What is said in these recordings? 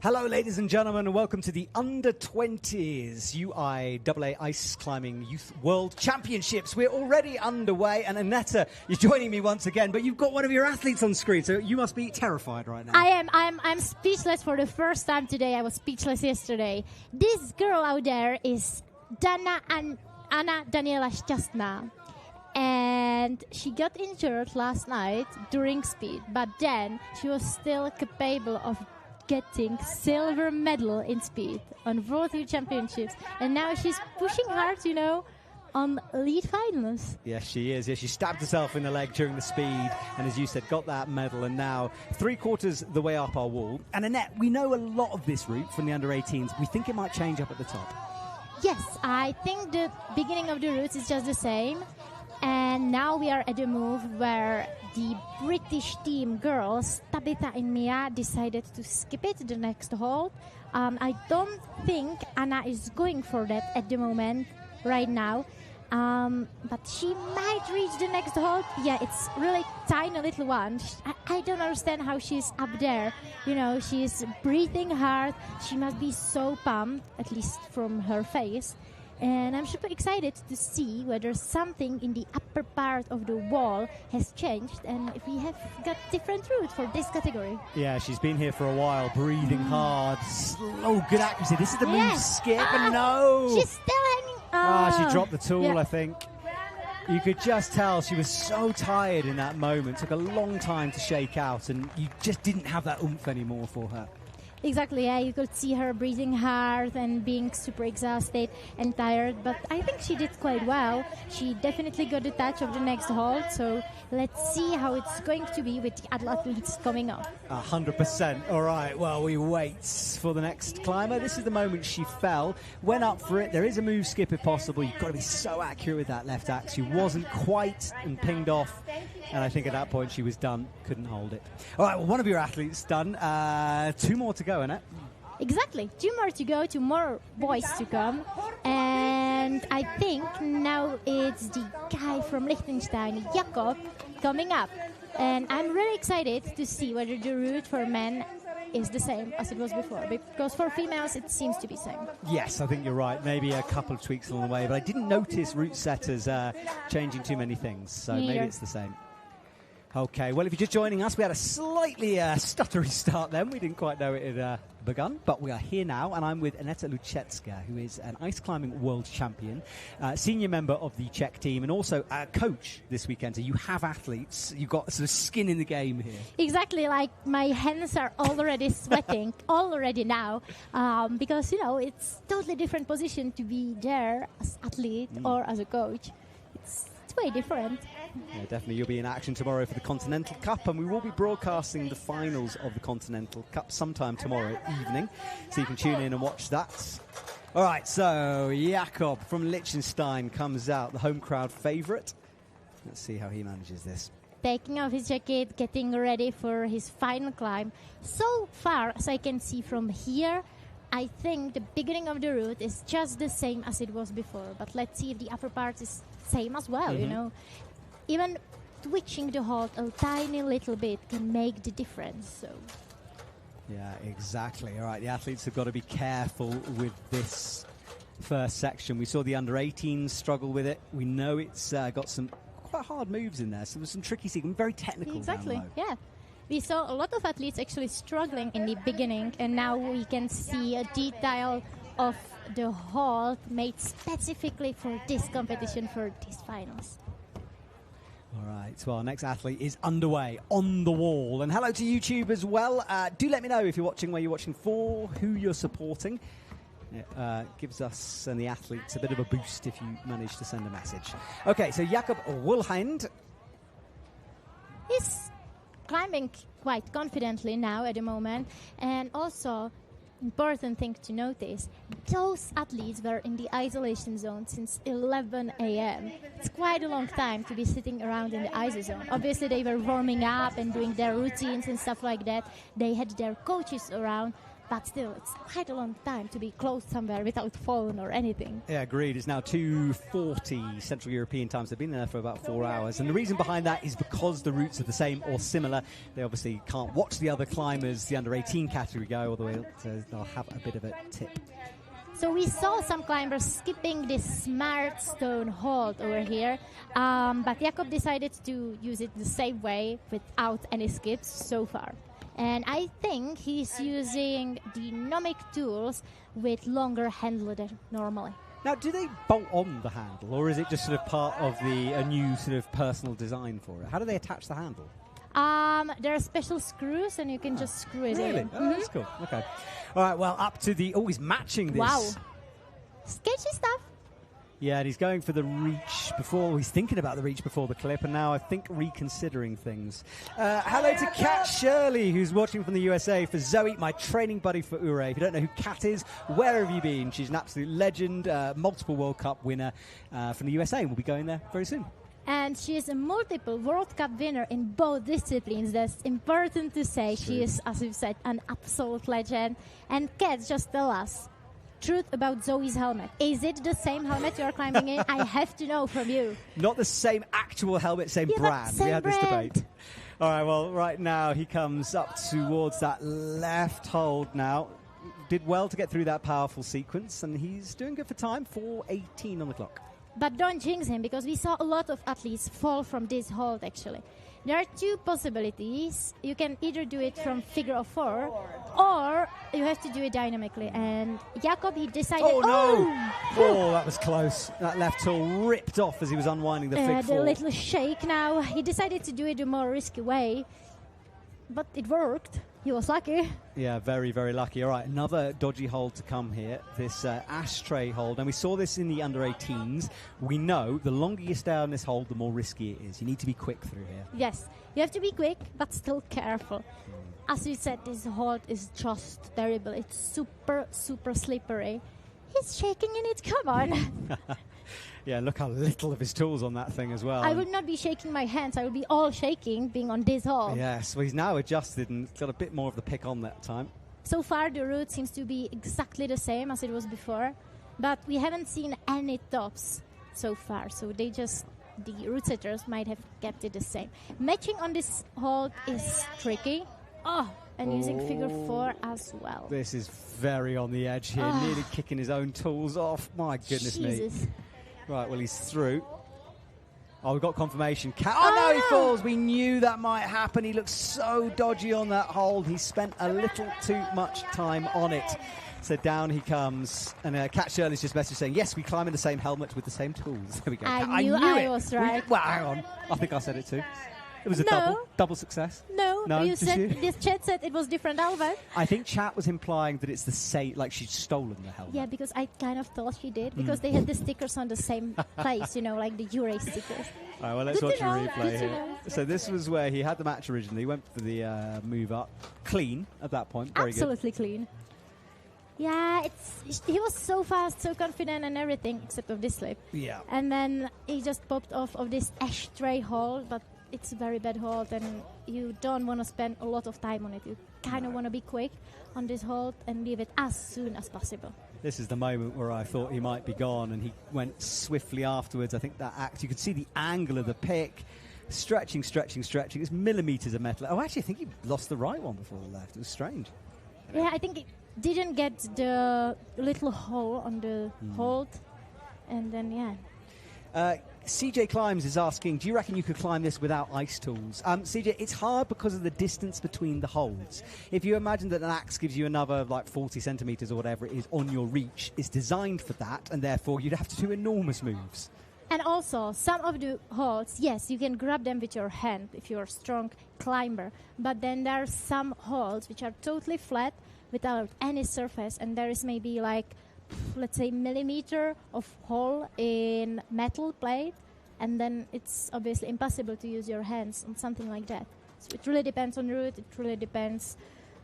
Hello, ladies and gentlemen, and welcome to the Under-20s UIAA Ice Climbing Youth World Championships. We're already underway, and Annetta, you're joining me once again, but you've got one of your athletes on screen, so you must be terrified right now. I am. I'm speechless for the first time today. I was speechless yesterday. This girl out there is Danella Szczęsna. And she got injured last night during speed, but then she was still capable of getting silver medal in speed on World Youth Championships, and now she's pushing hard, on lead finals. Yes, she is. Yes, she stabbed herself in the leg during the speed, and as you said, got that medal, and now 3/4 the way up our wall. And Annette, we know a lot of this route from the under-18s. We think it might change up at the top. Yes, I think the beginning of the route is just the same. And now we are at a move where the British team girls, Tabitha and Mia, decided to skip it, the next hold. I don't think Anna is going for that at the moment, right now. But she might reach the next hold. Yeah, it's really tiny little one. I don't understand how she's up there. She's breathing hard. She must be so pumped, at least from her face. And I'm super excited to see whether something in the upper part of the wall has changed and if we have got different route for this category. Yeah, she's been here for a while, breathing hard, slow, good accuracy. This is the move skip, and no! She's still hanging. She dropped the tool, I think. You could just tell she was so tired in that moment. Took a long time to shake out, and you just didn't have that oomph anymore for her. Exactly, yeah, you could see her breathing hard and being super exhausted and tired, but I think she did quite well. She definitely got the touch of the next hold, so let's see how it's going to be with the other athletes coming up. 100%. All right, well, we wait for the next climber. This is the moment she fell, went up for it. There is a move skip if possible. You've got to be so accurate with that left axe. She wasn't quite and pinged off, and I think at that point she was done, couldn't hold it. All right, well, one of your athletes done. 2 more to go, Annette. Exactly. 2 more to go, 2 more boys to come. And I think now it's the guy from Liechtenstein, Jakob, coming up. And I'm really excited to see whether the route for men is the same as it was before, because for females it seems to be the same. Yes, I think you're right. Maybe a couple of tweaks along the way, but I didn't notice route setters changing too many things, so maybe it's the same. Okay, well, if you're just joining us, we had a slightly stuttery start then. We didn't quite know it had begun, but we are here now, and I'm with Annetta Luchecka, who is an ice climbing world champion, senior member of the Czech team, and also a coach this weekend. So you have athletes. You've got sort of skin in the game here. Exactly, like my hands are already sweating already now, because, it's totally different position to be there as athlete or as a coach. It's way different. Yeah, definitely. You'll be in action tomorrow for the Continental Cup, and we will be broadcasting the finals of the Continental Cup sometime tomorrow evening, so you can tune in and watch that. All right, so Jakob from Liechtenstein comes out, the home crowd favourite. Let's see how he manages this. Taking off his jacket, getting ready for his final climb. So far, as I can see from here, I think the beginning of the route is just the same as it was before, but let's see if the upper part is same as well, Even twitching the hold a tiny little bit can make the difference. So. Yeah, exactly. All right, the athletes have got to be careful with this first section. We saw the under-18s struggle with it. We know it's got some quite hard moves in there. So there's some tricky sequence, very technical. Exactly, yeah. We saw a lot of athletes actually struggling in the beginning, and now we can see a detail of the hold made specifically for this competition, for these finals. All right, so our next athlete is underway on the wall. And hello to YouTube as well. Do let me know if you're watching, where you're watching for, who you're supporting. It gives us and the athletes a bit of a boost if you manage to send a message. Okay, so Jakob Wohlwend. He's climbing quite confidently now at the moment. And also, important thing to notice, those athletes were in the isolation zone since 11 a.m. It's quite a long time to be sitting around in the iso zone. Obviously, they were warming up and doing their routines and stuff like that. They had their coaches around, But still, it's quite a long time to be close somewhere without phone or anything. Yeah, agreed. It's now 2:40 Central European time, so they've been there for about 4 hours. And the reason behind that is because the routes are the same or similar. They obviously can't watch the other climbers, the under-18 category go all the way, so they'll have a bit of a tip. So we saw some climbers skipping this smart stone hold over here, but Jakob decided to use it the same way without any skips so far. And I think he's using the nomic tools with longer handle than normally. Now, do they bolt on the handle, or is it just sort of part of a new sort of personal design for it? How do they attach the handle? There are special screws, and you can just screw it really? in. Oh, that's cool. Okay. All right, well, up to the... Oh, he's matching this. Wow. Sketchy stuff. Yeah, and he's going for the reach before. He's thinking about the reach before the clip, and now I think reconsidering things. Hello to Kat Shirley, who's watching from the USA. For Zoe, my training buddy for UIAA. If you don't know who Kat is, where have you been? She's an absolute legend, multiple World Cup winner from the USA. We'll be going there very soon. And she is a multiple World Cup winner in both disciplines. That's important to say. She is, as you've said, an absolute legend. And Kat, just tell us, truth about Zoe's helmet. Is it the same helmet you are climbing in? I have to know from you. Not the same actual helmet, same brand. Same we had this brand. debate. All right, well, right now he comes up towards that left hold now. Did well to get through that powerful sequence, and he's doing good for time, 4:18 on the clock. But don't jinx him, because we saw a lot of athletes fall from this hold, actually. There are two possibilities. You can either do it from figure of 4, or you have to do it dynamically. And Jakob, he decided... Oh, no! Oh, that was close. That left toe ripped off as he was unwinding the fig 4. The little shake now. He decided to do it a more risky way. But it worked. He was lucky. Yeah, very, very lucky. All right, another dodgy hold to come here. This ashtray hold. And we saw this in the under-18s. We know the longer you stay on this hold, the more risky it is. You need to be quick through here. Yes, you have to be quick, but still careful. As you said, this hold is just terrible. It's super, super slippery. He's shaking in it. Come on. Yeah, look how little of his tools on that thing as well. I would not be shaking my hands. I would be all shaking being on this hold. Yes, well, he's now adjusted and got a bit more of the pick on that time. So far, the route seems to be exactly the same as it was before, but we haven't seen any tops so far. So the route setters might have kept it the same. Matching on this hold is tricky. And using figure 4 as well. This is very on the edge here, nearly kicking his own tools off. My goodness me. Right, well, he's through. Oh, we've got confirmation. No, he falls. We knew that might happen. He looks so dodgy on that hold. He spent a little too much time on it. So down he comes. And Kat Shirley's just messaged saying, yes, we climb in the same helmet with the same tools. There we go. I knew I was right. Well, hang on. I think I said it too. It was a double success. No, you said this chat said it was different helmet. I think chat was implying that it's the same, like she'd stolen the helmet. Yeah, because I kind of thought she did, because they had the stickers on the same place, like the UIAA stickers. All right, well, let's watch a replay here. So this was where he had the match originally. He went for the move up. Clean at that point. Very Absolutely clean. Yeah, he was so fast, so confident and everything, except of this slip. Yeah. And then he just popped off of this ashtray hold, but it's a very bad hold, and you don't want to spend a lot of time on it. You kind of want to be quick on this hold and leave it as soon as possible. This is the moment where I thought he might be gone, and he went swiftly afterwards. I think that act, you could see the angle of the pick, stretching. It's millimetres of metal. Oh, actually, I think he lost the right one before the left. It was strange. Yeah, I think it didn't get the little hole on the hold, and then, CJ Climbs is asking, do you reckon you could climb this without ice tools? CJ, it's hard because of the distance between the holds. If you imagine that an axe gives you another 40 centimetres or whatever it is on your reach, it's designed for that, and therefore you'd have to do enormous moves. And also, some of the holds, yes, you can grab them with your hand if you're a strong climber, but then there are some holds which are totally flat without any surface, and there is maybe let's say millimeter of hole in metal plate, and then it's obviously impossible to use your hands on something like that. So it really depends on route, it really depends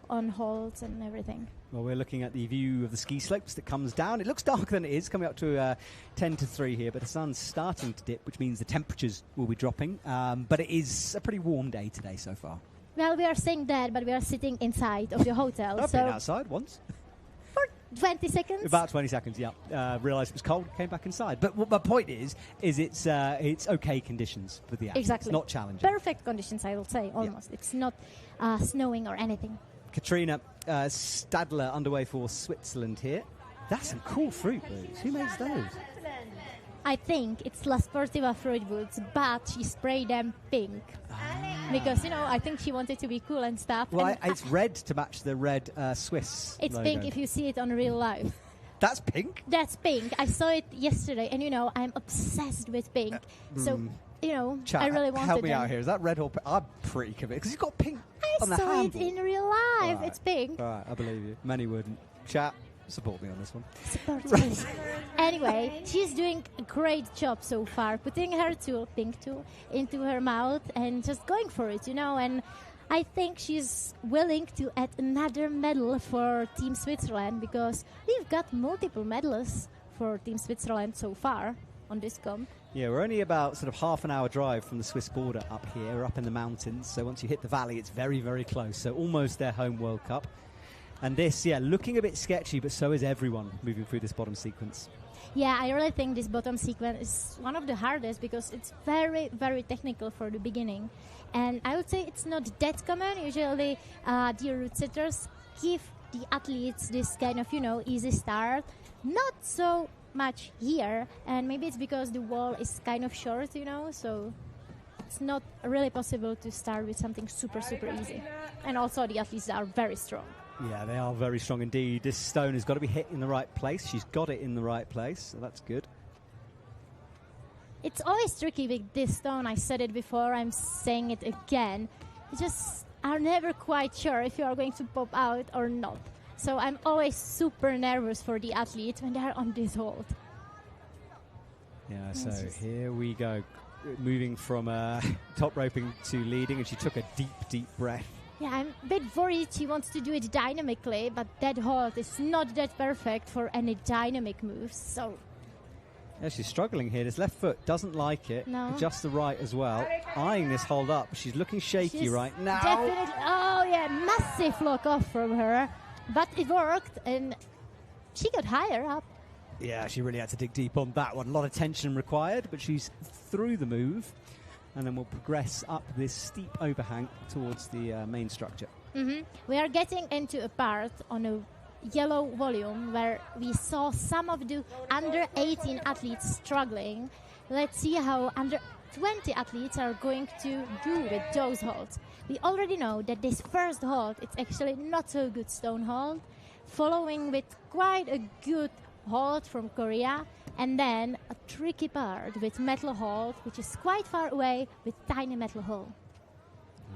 on holds and everything. Well, we're looking at the view of the ski slopes that comes down. It looks darker than it is, coming up to 10 to 3 here, but the sun's starting to dip, which means the temperatures will be dropping. But it is a pretty warm day today so far. Well, we are saying that, but we are sitting inside of the hotel. I've been outside once. For 20 seconds? About 20 seconds, yeah. Realised it was cold, came back inside. But what my point is it's okay conditions for the athletes. Exactly. It's not challenging. Perfect conditions, I will say, almost. Yeah. It's not snowing or anything. Katrina Stadler underway for Switzerland here. That's some cool fruit boots. Who makes those? I think it's La Sportiva fruit boots, but she sprayed them pink. Because, I think she wanted to be cool and stuff. Well, and it's red to match the red Swiss It's logo. pink if you see it on real life. That's pink? That's pink. I saw it yesterday, and, I'm obsessed with pink. So, Chat, I really wanted help me them. out here. Is that red or pink? I'm pretty convinced. Because you've got pink on the I saw handle. it in real life. Right. It's pink. All right, I believe you. Many wouldn't. Chat, support me on this one. Support me. Anyway, she's doing a great job so far, putting her pink tool, into her mouth and just going for it, And I think she's willing to add another medal for Team Switzerland because we've got multiple medals for Team Switzerland so far on this comp. Yeah, we're only about sort of half an hour drive from the Swiss border up here. We're up in the mountains, so once you hit the valley, it's very, very close. So almost their home World Cup. And this, looking a bit sketchy, but so is everyone moving through this bottom sequence. Yeah, I really think this bottom sequence is one of the hardest because it's very, very technical for the beginning. And I would say it's not that common. Usually the route setters give the athletes this kind of, easy start. Not so much here. And maybe it's because the wall is kind of short, so it's not really possible to start with something super, super easy. And also the athletes are very strong. Yeah, they are very strong indeed. This stone has got to be hit in the right place. She's got it in the right place, so that's good. It's always tricky with this stone. I said it before, I'm saying it again. You just are never quite sure if you are going to pop out or not. So I'm always super nervous for the athletes when they're on this hold. Yeah, so here we go. Moving from top roping to leading, and she took a deep, deep breath. Yeah, I'm a bit worried she wants to do it dynamically, but that hold is not that perfect for any dynamic moves, so... Yeah, she's struggling here. This left foot doesn't like it. No. Just the right as well. Eyeing this hold up. She's looking shaky right now. Definitely. Oh, yeah, massive lock off from her. But it worked, and she got higher up. Yeah, she really had to dig deep on that one. A lot of tension required, but she's through the move. And then we'll progress up this steep overhang towards the main structure. Mm-hmm. We are getting into a part on a yellow volume where we saw some of the under 18 athletes struggling. Let's see how under 20 athletes are going to do with those holds. We already know that this first hold, it's actually not so good stone hold, following with quite a good hold from Korea, and then a tricky part with metal hold, which is quite far away with tiny metal hold.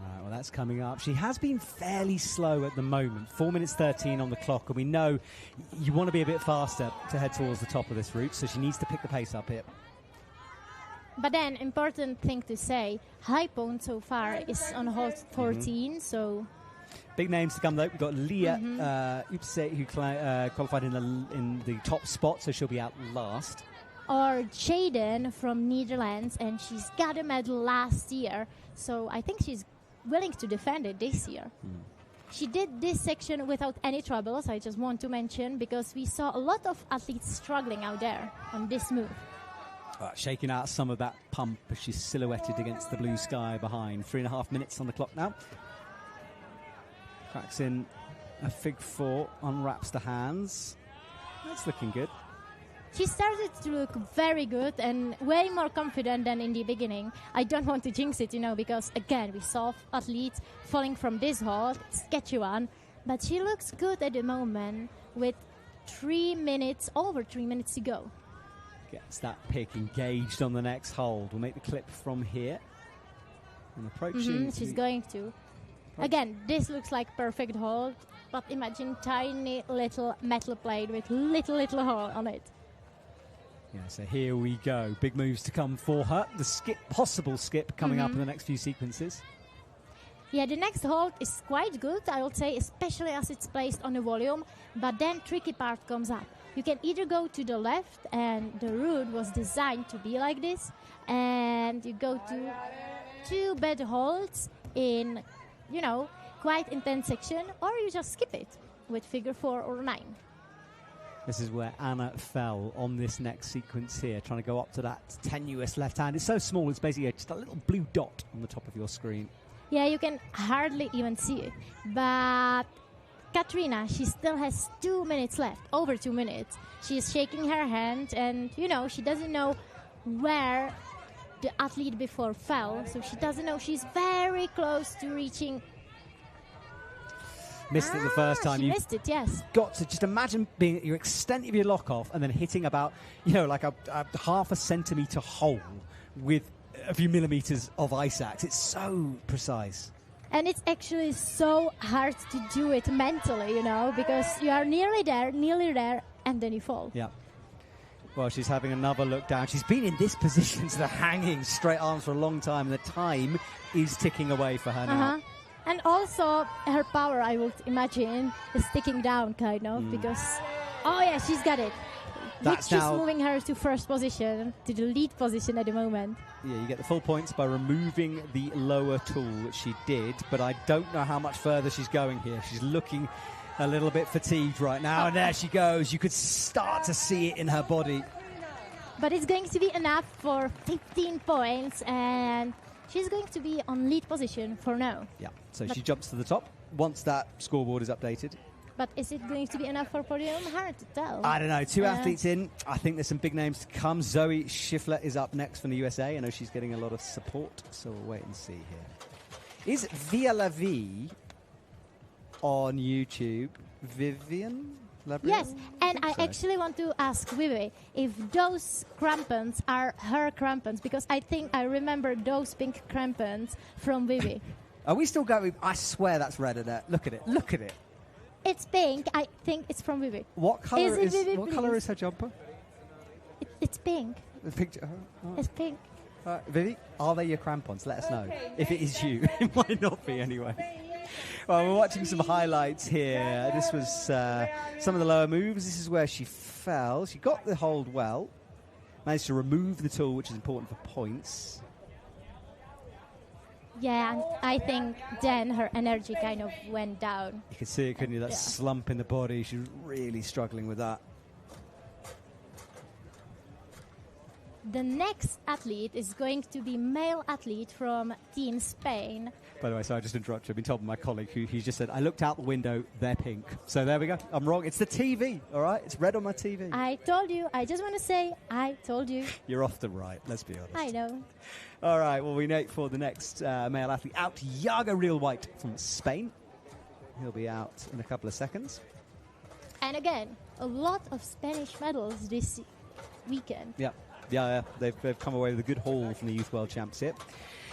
All right, well, that's coming up. She has been fairly slow at the moment, 4 minutes 13 on the clock, and we know you want to be a bit faster to head towards the top of this route, so she needs to pick the pace up here. But then, important thing to say, High Pond so far is on hold 14, so... Big names to come, though. We've got Leah Ushi, who qualified in the top spot, so she'll be out last. Or Jaden from Netherlands, and she's got a medal last year, so I think she's willing to defend it this year. She did this section without any troubles, I just want to mention, because we saw a lot of athletes struggling out there on this move. Shaking out some of that pump as she's silhouetted against the blue sky behind. 3.5 minutes on the clock now. Cracks in a fig four, unwraps the hands. That's looking good. She started to look very good and way more confident than in the beginning. I don't want to jinx it, because, again, we saw athletes falling from this hold, sketchy one, but she looks good at the moment with over 3 minutes to go. Gets that pick engaged on the next hold. We'll make the clip from here. And approaching. She's going to. Again, this looks like perfect hold, but imagine tiny little metal plate with little hole on it. Yeah, so here we go. Big moves to come for her. The possible skip coming up in the next few sequences. Yeah, the next hold is quite good, I would say, especially as it's placed on a volume, but then tricky part comes up. You can either go to the left, and the route was designed to be like this, and you go to 2 bad holds in you know, quite intense section, or you just skip it with figure 4 or 9. This is where Anna fell on this next sequence here, trying to go up to that tenuous left hand. It's so small, it's basically just a little blue dot on the top of your screen. Yeah, you can hardly even see it. But Katrina, she still has 2 minutes left, over 2 minutes. She's shaking her hand, and, you know, she doesn't know where the athlete before fell, so she doesn't know. She's very close to reaching. Missed it the first time. She missed it, yes. Got to just imagine being at your extent of your lock off and then hitting about, you know, like a half a centimetre hole with a few millimetres of ice axe. It's so precise. And it's actually so hard to do it mentally, you know, because you are nearly there, and then you fall. Yeah. Well, she's having another look down. She's been in this position, so hanging straight arms for a long time, and the time is ticking away for her now. And also, her power, I would imagine, is ticking down, kind of, because, oh yeah, she's got it. Which is moving her to first position, to the lead position at the moment. Yeah, you get the full points by removing the lower tool, which she did, but I don't know how much further she's going here. She's looking a little bit fatigued right now, and there she goes. You could start to see it in her body. But it's going to be enough for 15 points, and she's going to be on lead position for now. Yeah, so she jumps to the top once that scoreboard is updated. But is it going to be enough for podium? Hard to tell. I don't know. 2 athletes in. I think there's some big names to come. Zoe Shiffler is up next from the USA. I know she's getting a lot of support, so we'll wait and see here. Is Via La Vie on YouTube Vivian? Yes, and I actually want to ask Vivi if those crampons are her crampons, because I think I remember those pink crampons from Vivi. Are we still going? I swear that's red, Annette. Look at it. Look at it. It's pink. I think it's from Vivi. What color is Vivi, what color is her jumper? It's pink. The picture. It's pink. Vivi, are they your crampons? Let us know. If it is you, it might not be anyway. Well, we're watching some highlights here. This was some of the lower moves. This is where she fell. She got the hold well. Managed to remove the tool, which is important for points. Yeah, and I think then her energy kind of went down. You could see it, couldn't you? That slump in the body. She was really struggling with that. The next athlete is going to be male athlete from Team Spain. By the way, sorry, I just interrupted. I've been told by my colleague who he just said, I looked out the window, they're pink. So there we go. I'm wrong. It's the TV, all right? It's red on my TV. I told you. I just want to say, I told you. You're off the right, let's be honest. I know. All right, well, we wait for the next male athlete out, Thiago Wohlwend from Spain. He'll be out in a couple of seconds. And again, a lot of Spanish medals this weekend. Yeah, they've come away with a good haul from the Youth World Championship.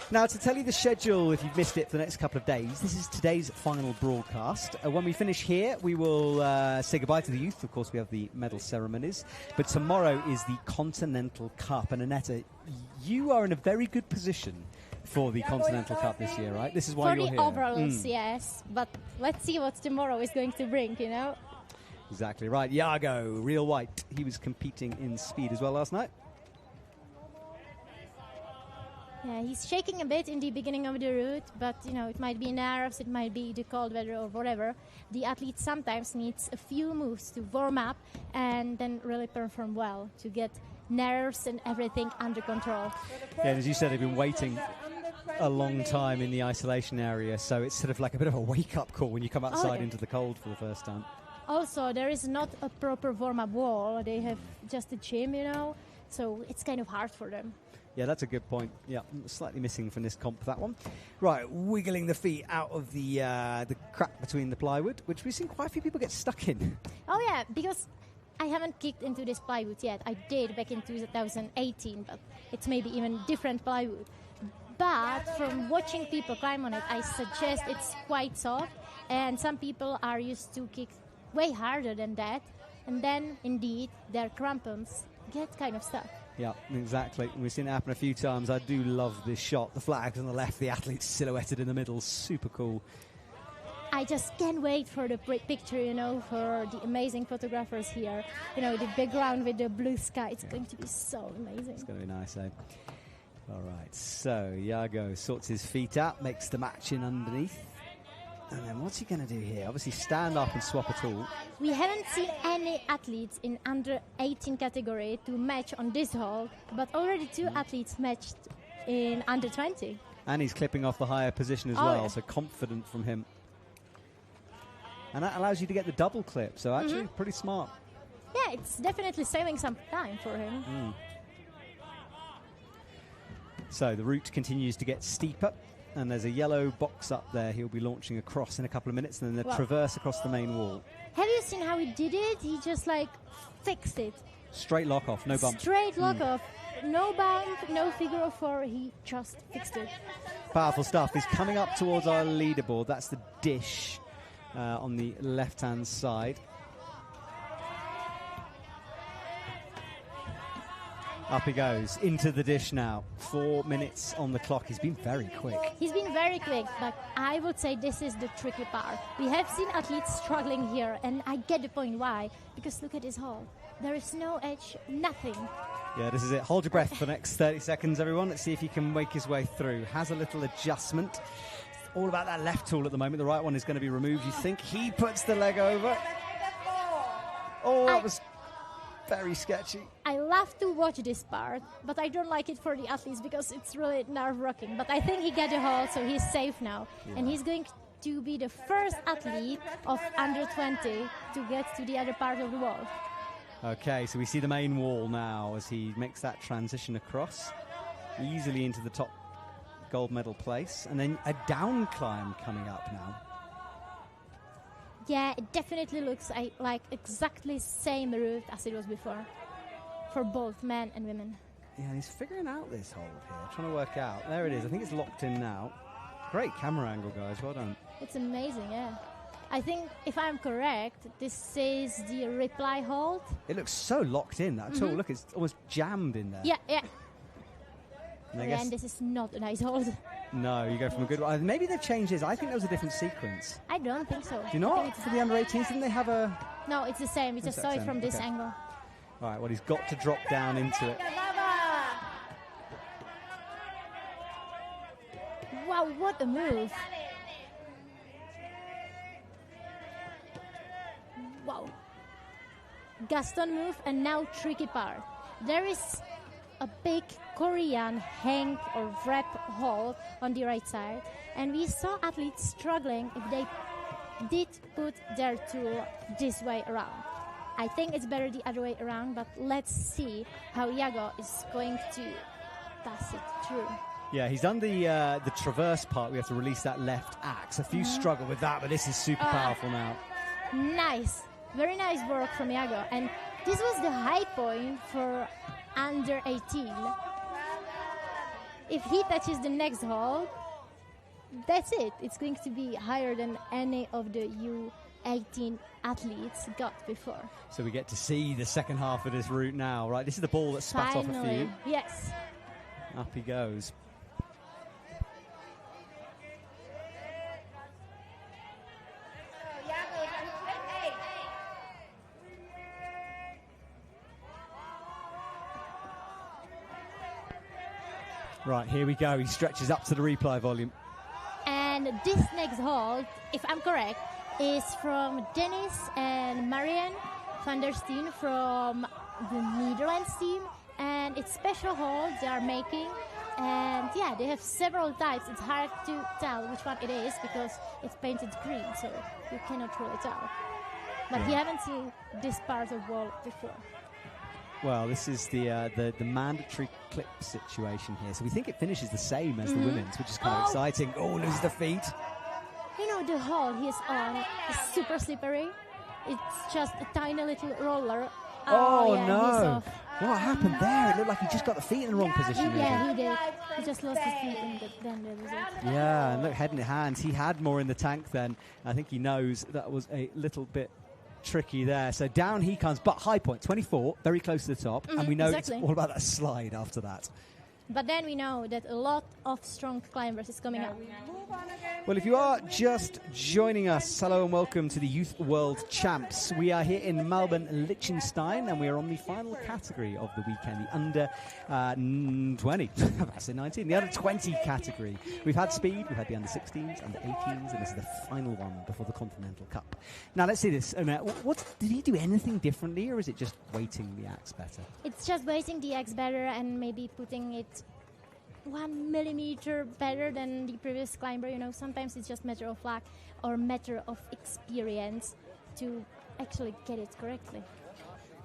Now, to tell you the schedule, if you've missed it for the next couple of days, this is today's final broadcast. When we finish here, we will say goodbye to the youth. Of course, we have the medal ceremonies. But tomorrow is the Continental Cup. And Annette, you are in a very good position for the Continental Cup this year, right? This is why you're here. For the overalls, yes. But let's see what tomorrow is going to bring, you know? Exactly right. Thiago, real white. He was competing in speed as well last night. Yeah, he's shaking a bit in the beginning of the route, but, you know, it might be nerves, it might be the cold weather or whatever. The athlete sometimes needs a few moves to warm up and then really perform well to get nerves and everything under control. Yeah, and as you said, they've been waiting a long time in the isolation area, so it's sort of like a bit of a wake-up call when you come outside into the cold for the first time. Also, there is not a proper warm-up wall. They have just a gym, you know, so it's kind of hard for them. Yeah, that's a good point. Yeah, slightly missing from this comp, that one. Right, wiggling the feet out of the crack between the plywood, which we've seen quite a few people get stuck in. Oh, yeah, because I haven't kicked into this plywood yet. I did back in 2018, but it's maybe even different plywood. But from watching people climb on it, I suggest it's quite soft, and some people are used to kick way harder than that, and then, indeed, their crampons get kind of stuck. Yeah, exactly. We've seen it happen a few times. I do love this shot. The flags on the left, the athletes silhouetted in the middle. Super cool. I just can't wait for the picture, you know, for the amazing photographers here. You know, the background with the blue sky. It's going to be so amazing. It's going to be nice, eh? All right, so Thiago sorts his feet out, makes the match in underneath. And then what's he going to do here? Obviously stand up and swap a tool. We haven't seen any athletes in under 18 category to match on this hole, but already 2 athletes matched in under 20. And he's clipping off the higher position as well, so confident from him. And that allows you to get the double clip, so actually pretty smart. Yeah, it's definitely saving some time for him. So the route continues to get steeper, and there's a yellow box up there he'll be launching across in a couple of minutes, and then the traverse across the main wall. Have you seen how he did it? He just like fixed it. Straight lock off, no bump. Straight lock off. No bump, no figure of 4. He just fixed it. Powerful stuff. He's coming up towards our leaderboard. That's the dish on the left-hand side. Up he goes, into the dish now. 4 minutes on the clock. He's been very quick. He's been very quick, but I would say this is the tricky part. We have seen athletes struggling here, and I get the point why. Because look at his hole. There is no edge, nothing. Yeah, this is it. Hold your breath for the next 30 seconds, everyone. Let's see if he can make his way through. Has a little adjustment. It's all about that left tool at the moment. The right one is going to be removed. You think he puts the leg over. Oh, that was very sketchy. I love to watch this part, but I don't like it for the athletes because it's really nerve-wracking. But I think he got a hold, so he's safe now. Yeah. And he's going to be the first athlete of under 20 to get to the other part of the wall. Okay, so we see the main wall now as he makes that transition across easily into the top gold medal place, and then a down climb coming up now. Yeah, it definitely looks like exactly same route as it was before for both men and women. Yeah, he's figuring out this hole here, trying to work out. There it is. I think it's locked in now. Great camera angle, guys. Well done. It's amazing, yeah. I think, if I'm correct, this is the reply hold. It looks so locked in, that tool. Look, it's almost jammed in there. Yeah, yeah. And this is not a nice hold. No, you go from a good one. Maybe they've changed this. I think there was a different sequence. I don't think so. Do you not? For the under 18s, didn't they have a... No, it's the same. We just saw it from this angle. All right, well, he's got to drop down into it. Wow, what a move. Wow. Gaston move, and now tricky part. There is a big Korean hang or wrap hold on the right side, and we saw athletes struggling if they did put their tool this way around. I think it's better the other way around, but let's see how Thiago is going to pass it through. Yeah, he's done the traverse part. We have to release that left axe. A few struggle with that, but this is super powerful now. Nice. Very nice work from Thiago. And this was the high point for under 18. If he touches the next hole, that's it. It's going to be higher than any of the U18 athletes got before. So we get to see the second half of this route now, right? This is the ball that spat off a few. Yes. Up he goes. Right, here we go. He stretches up to the reply volume. And this next hold, if I'm correct, is from Dennis and Marianne van der Steen from the Netherlands team. And it's special holds they are making. And yeah, they have several types. It's hard to tell which one it is because it's painted green, so you cannot really tell. But you haven't seen this part of wall before. Well, this is the mandatory clip situation here. So we think it finishes the same as the women's, which is kind of exciting. Oh, loses the feet. You know, the hole he's on is super slippery. It's just a tiny little roller. Oh, yeah, no. What happened there? It looked like he just got the feet in the wrong position. Yeah, he did. He just lost his feet and then there was it. Yeah, and look, head in hands. He had more in the tank then. I think he knows that was a little bit tricky there. So down he comes, but high point, 24, very close to the top. And we know it's all about that slide after that. But then we know that a lot of strong climbers is coming up. Well, if you are just joining us, hello and welcome to the Youth World Champs. We are here in Malbun, Liechtenstein, and we are on the final category of the weekend, the under 20, I say 19, the under 20 category. We've had speed, we've had the under 16s, under 18s, and this is the final one before the Continental Cup. Now, let's see this. Did he do anything differently, or is it just weighting the axe better? It's just weighting the axe better and maybe putting it 1 millimeter better than the previous climber. You know, sometimes it's just matter of luck or matter of experience to actually get it correctly.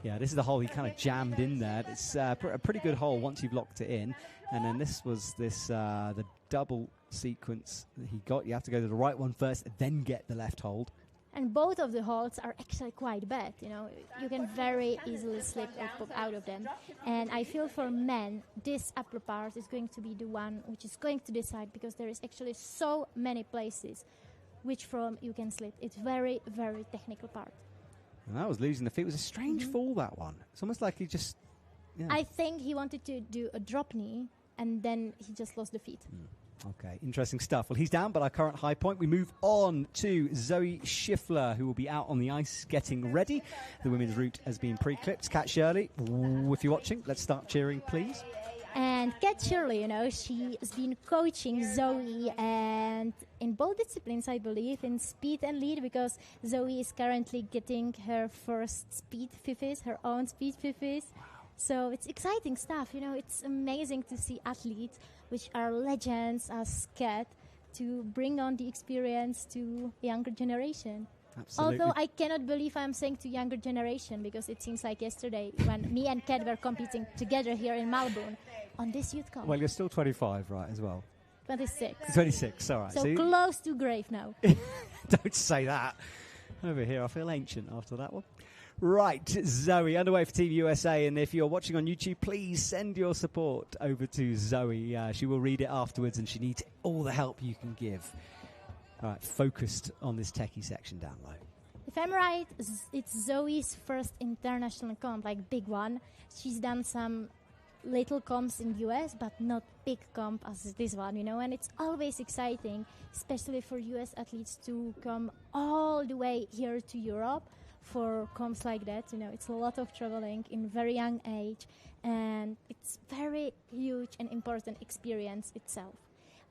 Yeah, this is the hole he kind of jammed in there. It's a pretty good hole once you've locked it in. And then this was the double sequence that he got. You have to go to the right one first, then get the left hold. And both of the holds are actually quite bad, you know. You can very easily slip or pop out of them. And I feel for men, this upper part is going to be the one which is going to decide, because there is actually so many places which from you can slip. It's very, very technical part. And that was losing the feet. It was a strange fall, that one. It's almost like he just... Yeah. I think he wanted to do a drop knee, and then he just lost the feet. Okay, interesting stuff. Well, he's down, but our current high point. We move on to Zoe Shiffler, who will be out on the ice getting ready. The women's route has been pre-clipped. Kat Shirley, if you're watching, let's start cheering, please. And Kat Shirley, you know, she has been coaching Zoe, and in both disciplines, I believe, in speed and lead, because Zoe is currently getting her first speed fifties, her own speed fifties. So it's exciting stuff, you know. It's amazing to see athletes which are legends as Kat to bring on the experience to younger generation. Absolutely. Although I cannot believe I'm saying to younger generation, because it seems like yesterday when me and Kat were competing together here in Malbun on this youth comp. Well, you're still 25, right, as well? 26. 26, all right. So close to grave now. Don't say that. Over here, I feel ancient after that one. Right, Zoe, underway for Team USA, and if you're watching on YouTube, please send your support over to Zoe. She will read it afterwards, and she needs all the help you can give. All right, focused on this techie section down low. If I'm right, it's Zoe's first international comp, like big one. She's done some little comps in the US, but not big comp as this one, you know, and it's always exciting, especially for US athletes to come all the way here to Europe for comps like that. You know, it's a lot of traveling in very young age, and it's very huge and important experience itself.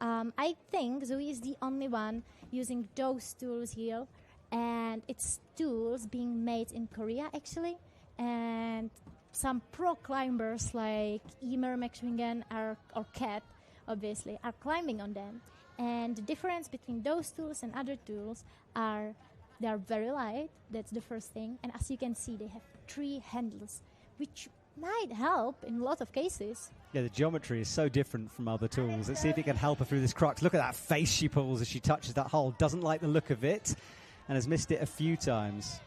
I think Zoe is the only one using those tools here, and it's tools being made in Korea actually, and some pro climbers like Emer Maxwingen or Kat obviously are climbing on them. And the difference between those tools and other tools are they are very light, that's the first thing, and as you can see they have 3 handles, which might help in a lot of cases. Yeah, the geometry is so different from other tools. Let's see if it can help her through this crux. Look at that face she pulls as she touches that hole. Doesn't like the look of it and has missed it a few times.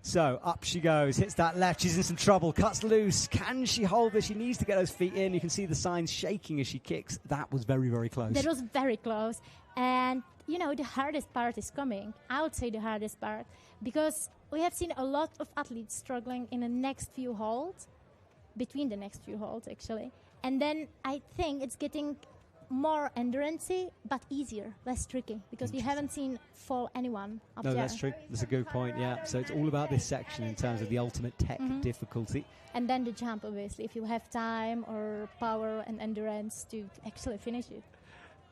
So up she goes, hits that left, she's in some trouble, cuts loose. Can she hold this? She needs to get those feet in. You can see the signs shaking as she kicks. That was very, very close. That was very close. And, you know, the hardest part is coming. I would say the hardest part, because we have seen a lot of athletes struggling in the next few holds, between the next few holds, actually. And then I think it's getting more endurance-y, but easier, less tricky, because we haven't seen fall anyone up there. No, that's true. That's a good point, yeah. So it's all about this section in terms of the ultimate tech difficulty. And then the jump, obviously, if you have time or power and endurance to actually finish it.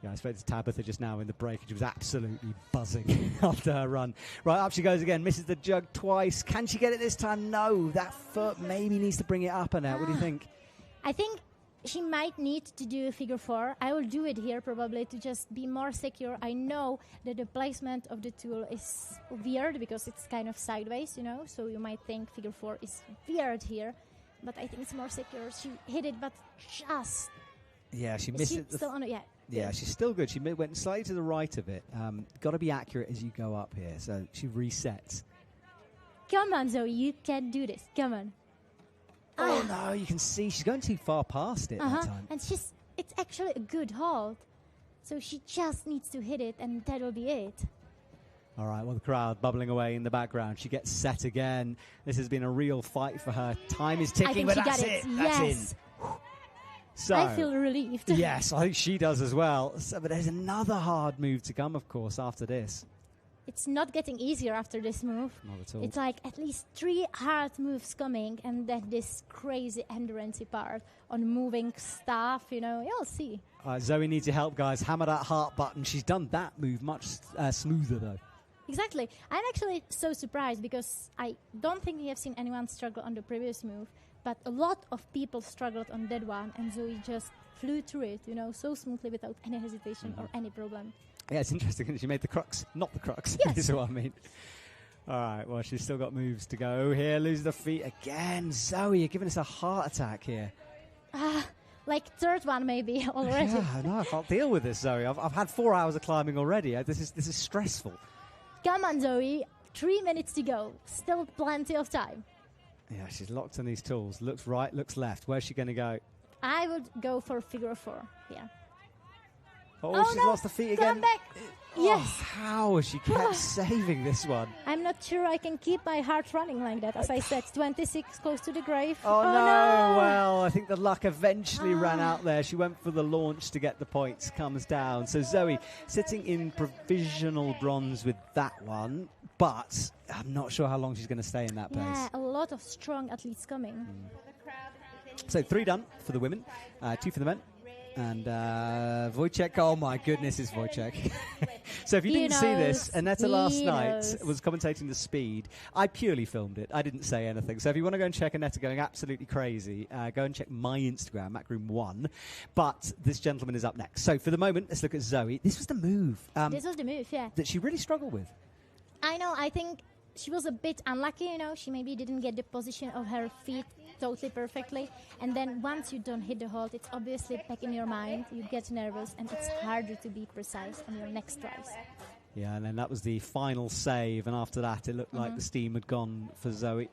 Yeah, I spoke to Tabitha just now in the break, and she was absolutely buzzing after her run. Right, up she goes again, misses the jug twice. Can she get it this time? No, that foot maybe needs to bring it up and out. What do you think? I think she might need to do a figure 4. I will do it here probably to just be more secure. I know that the placement of the tool is weird because it's kind of sideways, you know, so you might think figure 4 is weird here, but I think it's more secure. She hit it, but just... Yeah, she missed it. Still on it, yeah. Yeah, she's still good. She went slightly to the right of it. Got to be accurate as you go up here. So she resets. Come on, Zoe, you can do this. Come on. Oh, no, you can see she's going too far past it that time. And it's actually a good hold. So she just needs to hit it, and that'll be it. All right, well, the crowd bubbling away in the background. She gets set again. This has been a real fight for her. Time is ticking, but that's it. Yes. That's in. So, I feel relieved. Yes, I think she does as well. So, but there's another hard move to come, of course, after this. It's not getting easier after this move. Not at all. It's like at least 3 hard moves coming, and then this crazy endurance part on moving stuff, you'll see. Zoe needs your help, guys. Hammer that heart button. She's done that move much smoother, though. Exactly. I'm actually so surprised because I don't think we have seen anyone struggle on the previous move, but a lot of people struggled on that one, and Zoe just flew through it, so smoothly without any hesitation or any problem. Yeah, it's interesting. She made the crux, not the crux. Yes. Is what I mean. All right, well, she's still got moves to go here. Loses the feet again. Zoe, you're giving us a heart attack here. Like third one maybe already. Yeah, no, I can't deal with this, Zoe. I've had 4 hours of climbing already. This is stressful. Come on, Zoe. 3 minutes to go. Still plenty of time. Yeah, she's locked on these tools. Looks right, looks left. Where's she going to go? I would go for figure 4 here. Oh, she's lost the feet again. Come back. Yes. How has she kept saving this one? I'm not sure I can keep my heart running like that. As I said, 26 close to the grave. Oh, no. Well, I think the luck eventually ran out there. She went for the launch to get the points. Comes down. So Zoe sitting in provisional bronze with that one. But I'm not sure how long she's going to stay in that place. Yeah, a lot of strong athletes coming. So 3 done for the women, 2 for the men. And Voytech, oh my goodness, is Voytech. So if you didn't see this, Annetta last night was commentating the speed. I purely filmed it. I didn't say anything. So if you want to go and check Annetta going absolutely crazy, go and check my Instagram, MacRoom1. But this gentleman is up next. So for the moment, let's look at Zoe. This was the move. This was the move, yeah. That she really struggled with. I know. I think she was a bit unlucky, She maybe didn't get the position of her feet totally perfectly. And then once you don't hit the hold, it's obviously back in your mind. You get nervous, and it's harder to be precise on your next tries. Yeah, and then that was the final save. And after that, it looked like the steam had gone for Zoe.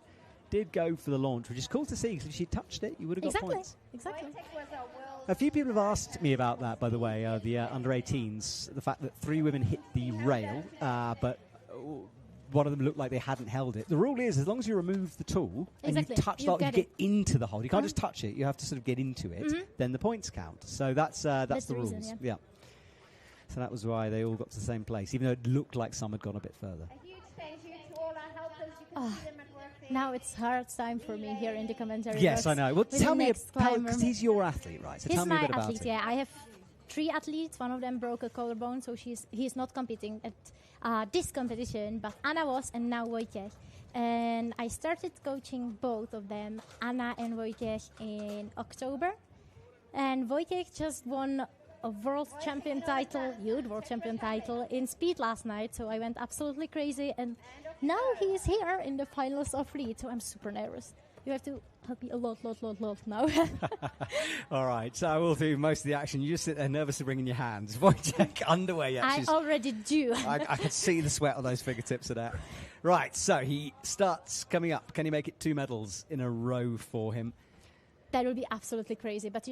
Did go for the launch, which is cool to see, because if she touched it, you would have got points. Exactly. A few people have asked me about that, by the way, the under-18s, the fact that 3 women hit the rail, but one of them looked like they hadn't held it. The rule is, as long as you remove the tool and you touch that, you get into the hold. You can't just touch it. You have to sort of get into it. Then the points count. So that's the rules. Reason, yeah. So that was why they all got to the same place, even though it looked like some had gone a bit further. A huge thank you to all our helpers. You can see them at work there. Now it's hard time for me here in the commentary. Yes, I know. Well, tell me about, because he's your athlete, right? So he's tell me a bit my about athlete, him. yeah. I have 3 athletes. One of them broke a collarbone, so he's not competing at this competition, but Anna was, and now Voytech. And I started coaching both of them, Anna and Voytech, in October. And Voytech just won a world champion title, youth world champion title, in speed last night, so I went absolutely crazy. And now he is here in the finals of lead, so I'm super nervous. You have to help me a lot now. All right, so I will do most of the action. You just sit there nervously wringing your hands. Voytech underway. I already do. I can see the sweat on those fingertips of that. Right, so he starts coming up. Can he make it 2 medals in a row for him? That would be absolutely crazy. But,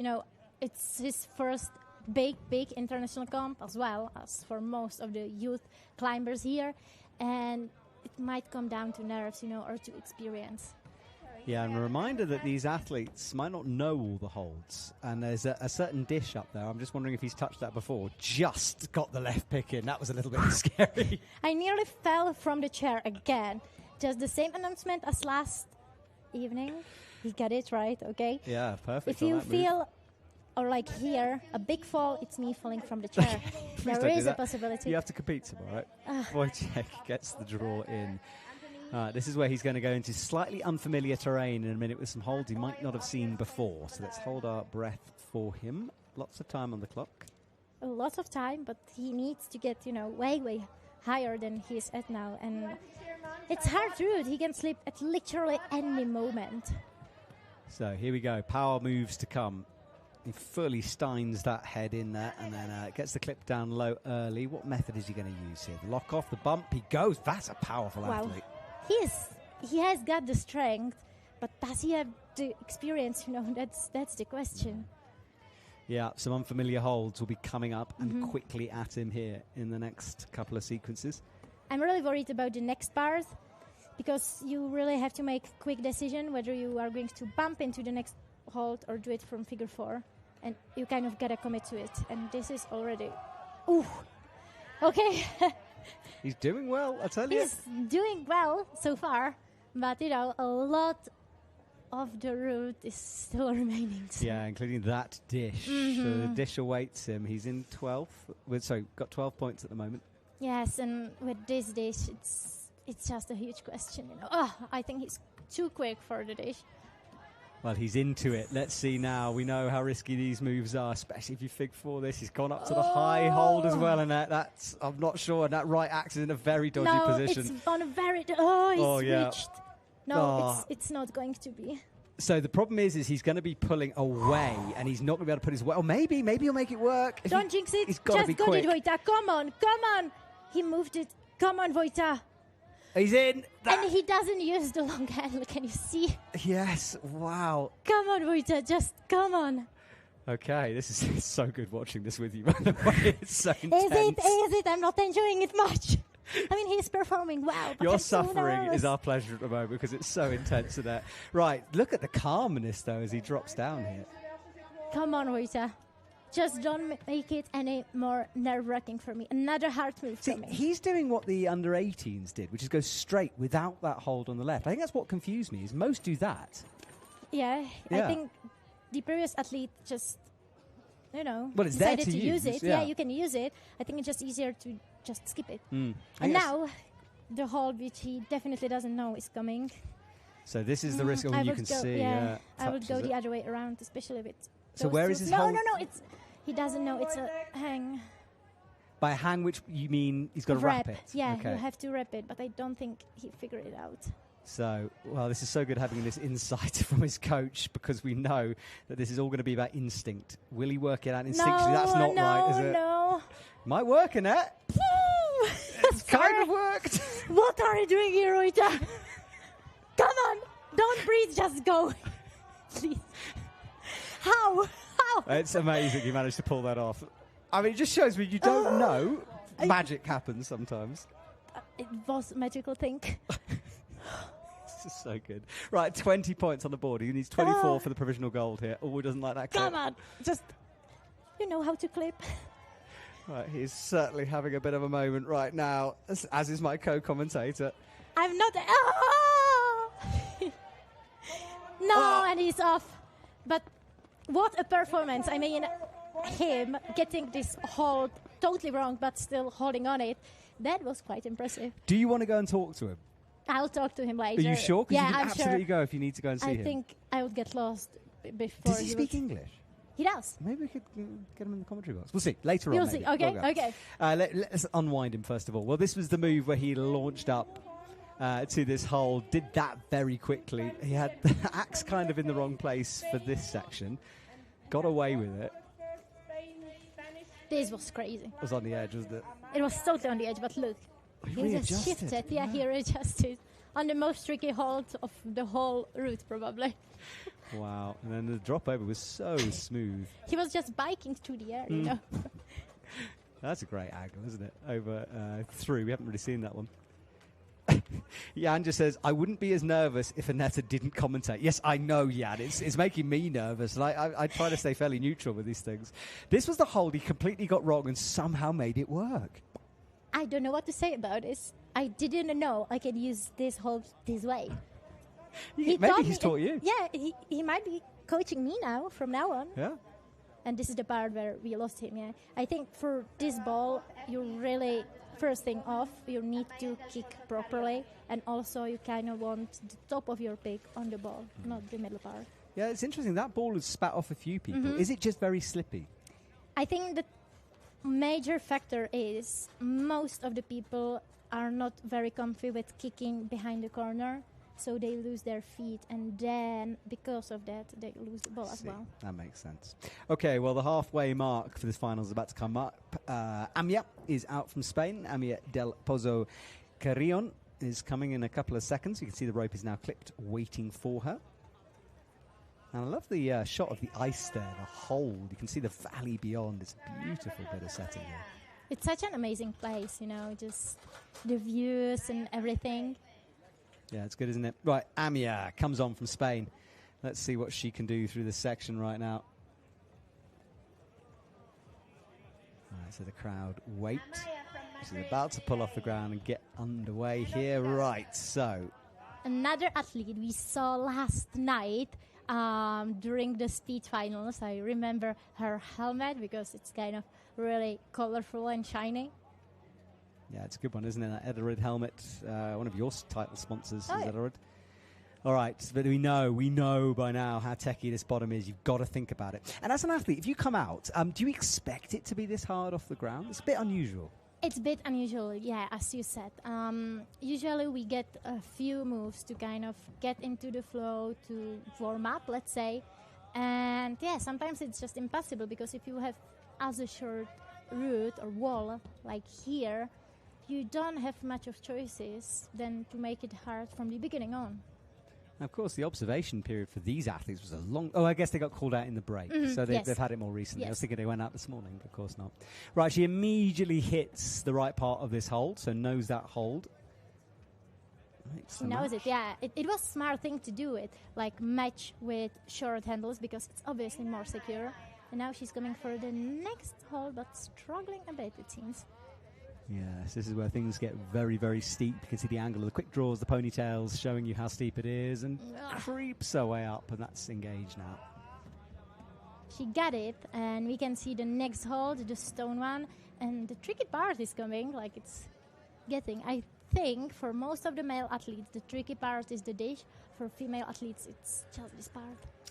it's his first big international comp, as well as for most of the youth climbers here. And it might come down to nerves, or to experience. Yeah, and a reminder that these athletes might not know all the holds. And there's a certain dish up there. I'm just wondering if he's touched that before. Just got the left pick in. That was a little bit scary. I nearly fell from the chair again. Just the same announcement as last evening. He got it right, okay? Yeah, perfect. If you feel, or like here, a big fall, it's me falling from the chair. There is a possibility. You have to compete tomorrow, right? Voytech gets the draw in. This is where he's going to go into slightly unfamiliar terrain in a minute with some holds he might not have seen before. So let's hold our breath for him. Lots of time on the clock. A lot of time, but he needs to get, way higher than he is at now. And it's hard route. He can slip at literally any moment. So here we go. Power moves to come. He fully steins that head in there and then gets the clip down low early. What method is he going to use here? The lock off, the bump. He goes. That's a powerful athlete. He has got the strength, but does he have the experience? That's the question. Yeah, some unfamiliar holds will be coming up and quickly at him here in the next couple of sequences. I'm really worried about the next part, because you really have to make a quick decision whether you are going to bump into the next hold or do it from figure 4. and you kind of gotta commit to it. And this is already, ooh, okay. He's doing well, I tell you. He's doing well so far, but you know, a lot of the route is still remaining. So. Yeah, including that dish. So the dish awaits him. He's in 12th. Got 12 points at the moment. Yes, and with this dish, it's just a huge question. You know, I think he's too quick for the dish. Well, he's into it. Let's see now. We know how risky these moves are, especially if you fig for this. He's gone up to the high hold as well, and that's I'm not sure. And that right axe is in a very dodgy position. No, it's on a very. Reached. No, it's not going to be. So the problem is he's going to be pulling away, and he's not going to be able to put his weight. Or maybe he'll make it work. Don't jinx it. He's got to be quick. Just got it, Voytech. Come on. He moved it. Come on, Voytech. He's in. And he doesn't use the long handle. Can you see? Yes. Wow. Come on, Voytech. Just come on. Okay, this is so good watching this with you, by the way. It's so intense. Is it? I'm not enjoying it much. I mean, he's performing well. But Your suffering is our pleasure at the moment because it's so intense in there. Right, look at the calmness, though, as he drops down here. Come on, Voytech. Just don't make it any more nerve-wracking for me. Another hard move for me. He's doing what the under-18s did, which is go straight without that hold on the left. I think that's what confused me, is most do that. Yeah. I think the previous athlete just, decided to use it. Yeah, you can use it. I think it's just easier to just skip it. And now, the hold, which he definitely doesn't know is coming. So this is the risk when you can see. I would go the other way around, especially with. So where is his hold? No. He doesn't know. It's a hang. By hang, which you mean he's got to wrap it? Yeah, you have to wrap it, but I don't think he figured it out. So, well, this is so good having this insight from his coach because we know that this is all going to be about instinct. Will he work it out instinctually? That's not right, is it? No. Might work, Annette. It's kind of worked. What are you doing here, Voytech? Come on. Don't breathe, just go. Please. How? It's amazing you managed to pull that off. I mean, it just shows me you don't know. Magic happens sometimes. It was a magical thing. This is so good. Right, 20 points on the board. He needs 24 for the provisional gold here. Oh, he doesn't like that clip. Come on. Just, you know how to clip. Right, he's certainly having a bit of a moment right now, as is my co-commentator. I'm not... and he's off. But what a performance. I mean, him getting this hold totally wrong, but still holding on it, that was quite impressive. Do you want to go and talk to him? I'll talk to him later. Are you sure? Because you can I'm absolutely sure. go if you need to go and see him. I think I would get lost before. Does he speak English? He does. Maybe we could get him in the commentary box. We'll see. Later You'll on. see. Maybe. Okay. Let's unwind him first of all. Well, this was the move where he launched up to this hole, did that very quickly. He had the axe kind of in the wrong place for this section. Got away with it. This was crazy. It was on the edge, wasn't it? It was totally on the edge, but look. He just shifted. Yeah, he readjusted on the most tricky hold of the whole route, probably. Wow. And then the drop over was so smooth. He was just biking through the air, you know. That's a great angle, isn't it? Over through. We haven't really seen that one. Jan just says, I wouldn't be as nervous if Annetta didn't commentate. Yes, I know, Jan. It's making me nervous. And I try to stay fairly neutral with these things. This was the hold he completely got wrong and somehow made it work. I don't know what to say about this. I didn't know I could use this hold this way. Maybe he's taught you. Yeah, he might be coaching me now, from now on. Yeah. And this is the part where we lost him, yeah. I think for this ball, you really... First thing off, you need to kick properly, and also you kind of want the top of your pick on the ball, not the middle part. Yeah, it's interesting. That ball has spat off a few people. Is it just very slippy? I think the major factor is most of the people are not very comfy with kicking behind the corner, so they lose their feet, and then because of that, they lose the ball as well. That makes sense. Okay, well, the halfway mark for this final is about to come up. Amaya is out from Spain. Amaya Del Pozo Carrion is coming in a couple of seconds. You can see the rope is now clipped, waiting for her. And I love the shot of the ice there, the hold. You can see the valley beyond. It's a beautiful bit of setting there. It's such an amazing place, you know, just the views and everything. Yeah, it's good, isn't it? Right, Amaya comes on from Spain. Let's see what she can do through this section right now. So the crowd wait. Amaya from She's Madrid, about to pull off the ground and get underway here. Right, so Another athlete we saw last night during the speed finals. I remember her helmet because it's kind of really colorful and shiny. yeah, it's a good one, isn't it? That Edelrid helmet, one of your title sponsors Oh, is yeah. Edelrid. All right, but we know by now how techie this bottom is. You've got to think about it. And as an athlete, if you come out, do you expect it to be this hard off the ground? It's a bit unusual. It's a bit unusual, yeah, as you said. Usually we get a few moves to kind of get into the flow, to warm up, let's say. And yeah, sometimes it's just impossible because if you have as a short route or wall like here, you don't have much of choices than to make it hard from the beginning on. Of course, the observation period for these athletes was a long... Oh, I guess they got called out in the break, so yes. they've had it more recently. I was Yes. thinking they went out this morning, but of course not. Right, she immediately hits the right part of this hold, so knows that hold. She knows it, yeah. It was a smart thing to do it, like match with short handles because it's obviously more secure. And now she's coming for the next hold, but struggling a bit, it seems. Yes, this is where things get very, very steep. You can see the angle of the quick draws, the ponytails showing you how steep it is, and creeps her way up, and that's engaged now. She got it, and we can see the next hold, the stone one, and the tricky part is coming, like it's getting. I think for most of the male athletes, the tricky part is the dish. For female athletes, it's just this part.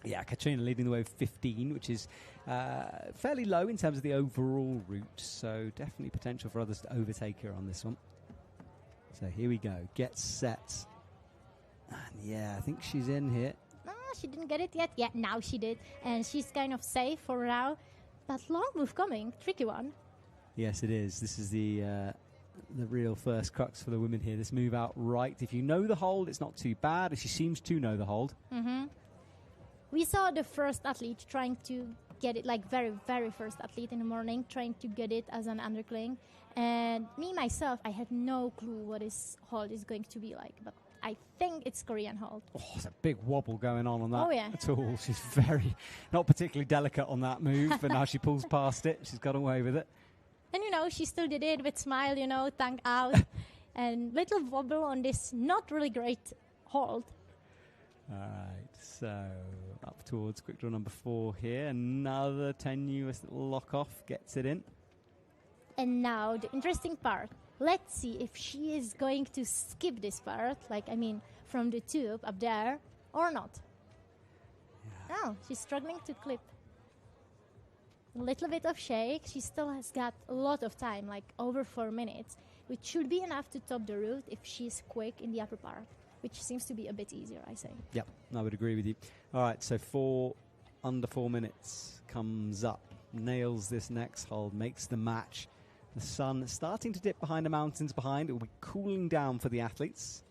Yeah, Katrina leading the way with 15, which is fairly low in terms of the overall route, so definitely potential for others to overtake her on this one. So here we go, get set. And yeah, I think she's in here. No, she didn't get it yet. Yeah, now she did, and she's kind of safe for now. But long move coming, tricky one. Yes, it is. This is the real first crux for the women here. This move out right. If you know the hold, it's not too bad. She seems to know the hold. Mm-hmm. We saw the first athlete trying to get it, like very, very first athlete in the morning, trying to get it as an undercling. And me, myself, I have no clue what his hold is going to be like. But I think it's Korean hold. Oh, there's a big wobble going on that Oh, yeah. at all. She's not particularly delicate on that move, but now she pulls past it. She's got away with it. And, she still did it with smile, tongue out. And little wobble on this not really great hold. All right, so up towards quick draw number 4 here. Another tenuous little lock off, gets it in. And now the interesting part. Let's see if she is going to skip this part, from the tube up there, or not. Yeah. Oh, she's struggling to clip. A little bit of shake. She still has got a lot of time, like over 4 minutes, which should be enough to top the route if she's quick in the upper part, which seems to be a bit easier, I say. Yep, I would agree with you. All right, so under 4 minutes comes up, nails this next hold, makes the match. The sun starting to dip behind the mountains behind. It will be cooling down for the athletes.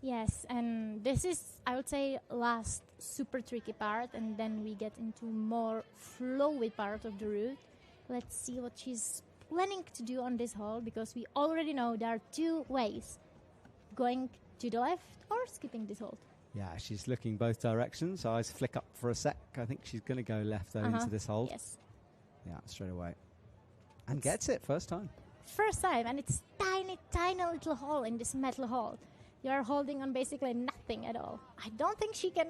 Yes, and this is, I would say, last super tricky part, and then we get into more flowy part of the route. Let's see what she's planning to do on this hole, because we already know there are 2 ways, going to the left or skipping this hold. Yeah, she's looking both directions. Eyes flick up for a sec. I think she's going to go left, though, into this hold. Yes. Yeah, straight away. And gets it, first time. First time, and it's tiny, tiny little hole in this metal hole. You are holding on basically nothing at all. I don't think she can,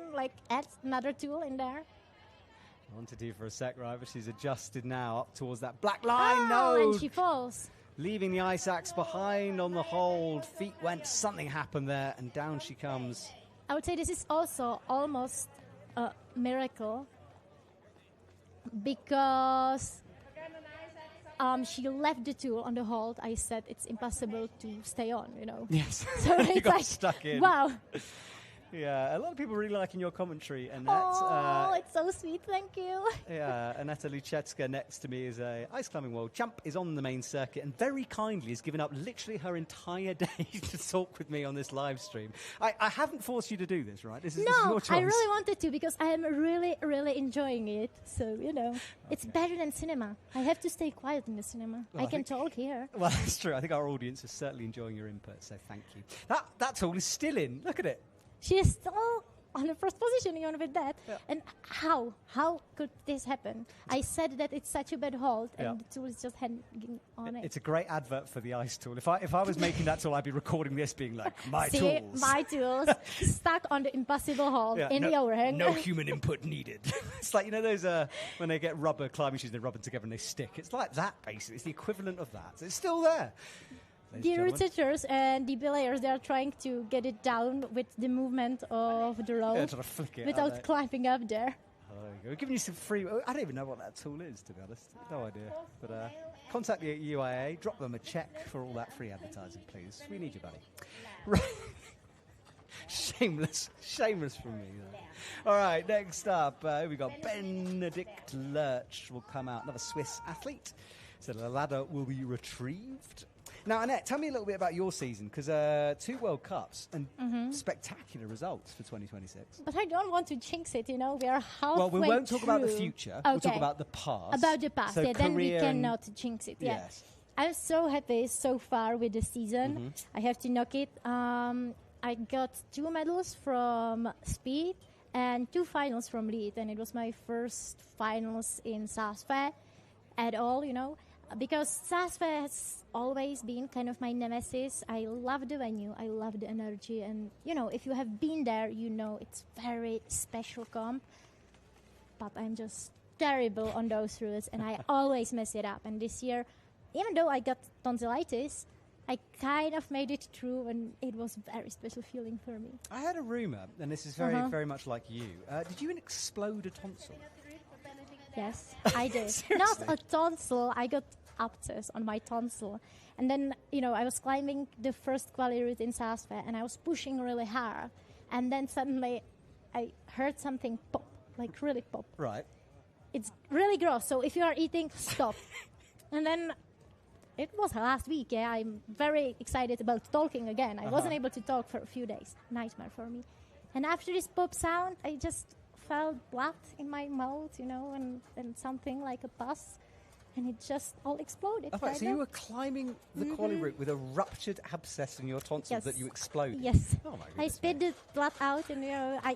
add another tool in there. I wanted to for a sec, right, but she's adjusted now up towards that black line. And she falls. Leaving the ice axe behind on the hold. Feet went, something happened there, and down she comes. I would say this is also almost a miracle, because she left the tool on the hold. I said it's impossible to stay on, Yes, So you it's got stuck in. Wow. Yeah, a lot of people really liking your commentary, Annette. Oh, it's so sweet, thank you. Yeah, Aneta Luchetska next to me is a ice climbing world champ, is on the main circuit, and very kindly has given up literally her entire day to talk with me on this live stream. I haven't forced you to do this, right? This is your choice. I really wanted to, because I am really, really enjoying it. So, it's better than cinema. I have to stay quiet in the cinema. Well, I can talk here. Well, that's true. I think our audience is certainly enjoying your input, so thank you. That tool is still in. Look at it. She is still on the first position even with that. Yeah. And how could this happen? I said that it's such a bad hold, and the tool is just hanging on it. It's a great advert for the ice tool. If I was making that tool, I'd be recording this, being like, my See, tools. my tools stuck on the impossible hold in the overhang. No human input needed. It's like, you know those, when they get rubber climbing shoes, they rub them together and they stick. It's like that, basically. It's the equivalent of that. So it's still there. The route setters and the belayers, they are trying to get it down with the movement of the rope Trying to flick it, without climbing up there. Oh, there you go. We're giving you some free... I don't even know what that tool is, to be honest. No idea. But contact the UIAA, drop them a check for all that free advertising, please. We need you, buddy. Right. Shameless from me. All right, next up, we got Benedict Lerch will come out, another Swiss athlete. So the ladder will be retrieved. Now, Annette, tell me a little bit about your season, because 2 World Cups and spectacular results for 2026. But I don't want to jinx it, we are halfway Well, we won't talk about the through. future. Okay. We'll talk about the past. About the past, so then we career cannot jinx it. Yeah. Yes. I'm so happy so far with the season. I have to knock it. I got 2 medals from speed and 2 finals from lead, and it was my first finals in Saas-Fee at all, because Saas-Fee has always been kind of my nemesis. I love the venue, I love the energy, and if you have been there, it's very special comp. But I'm just terrible on those routes, and I always mess it up. And this year, even though I got tonsillitis, I kind of made it through, and it was a very special feeling for me. I heard a rumour, and this is very, very much like you. Did you explode a tonsil? Yes, I did. Not a tonsil. I got abscess on my tonsil. And then, I was climbing the first quali route in Saas-Fee, and I was pushing really hard. And then suddenly I heard something pop, like really pop. Right. It's really gross. So if you are eating, stop. And then it was last week. Yeah, I'm very excited about talking again. I wasn't able to talk for a few days. Nightmare for me. And after this pop sound, I just felt blood in my mouth, and something like a pus, and it just all exploded. Okay, so you were climbing the quali route with a ruptured abscess in your tonsil that you exploded? Yes. Oh my goodness. I spit the blood out, and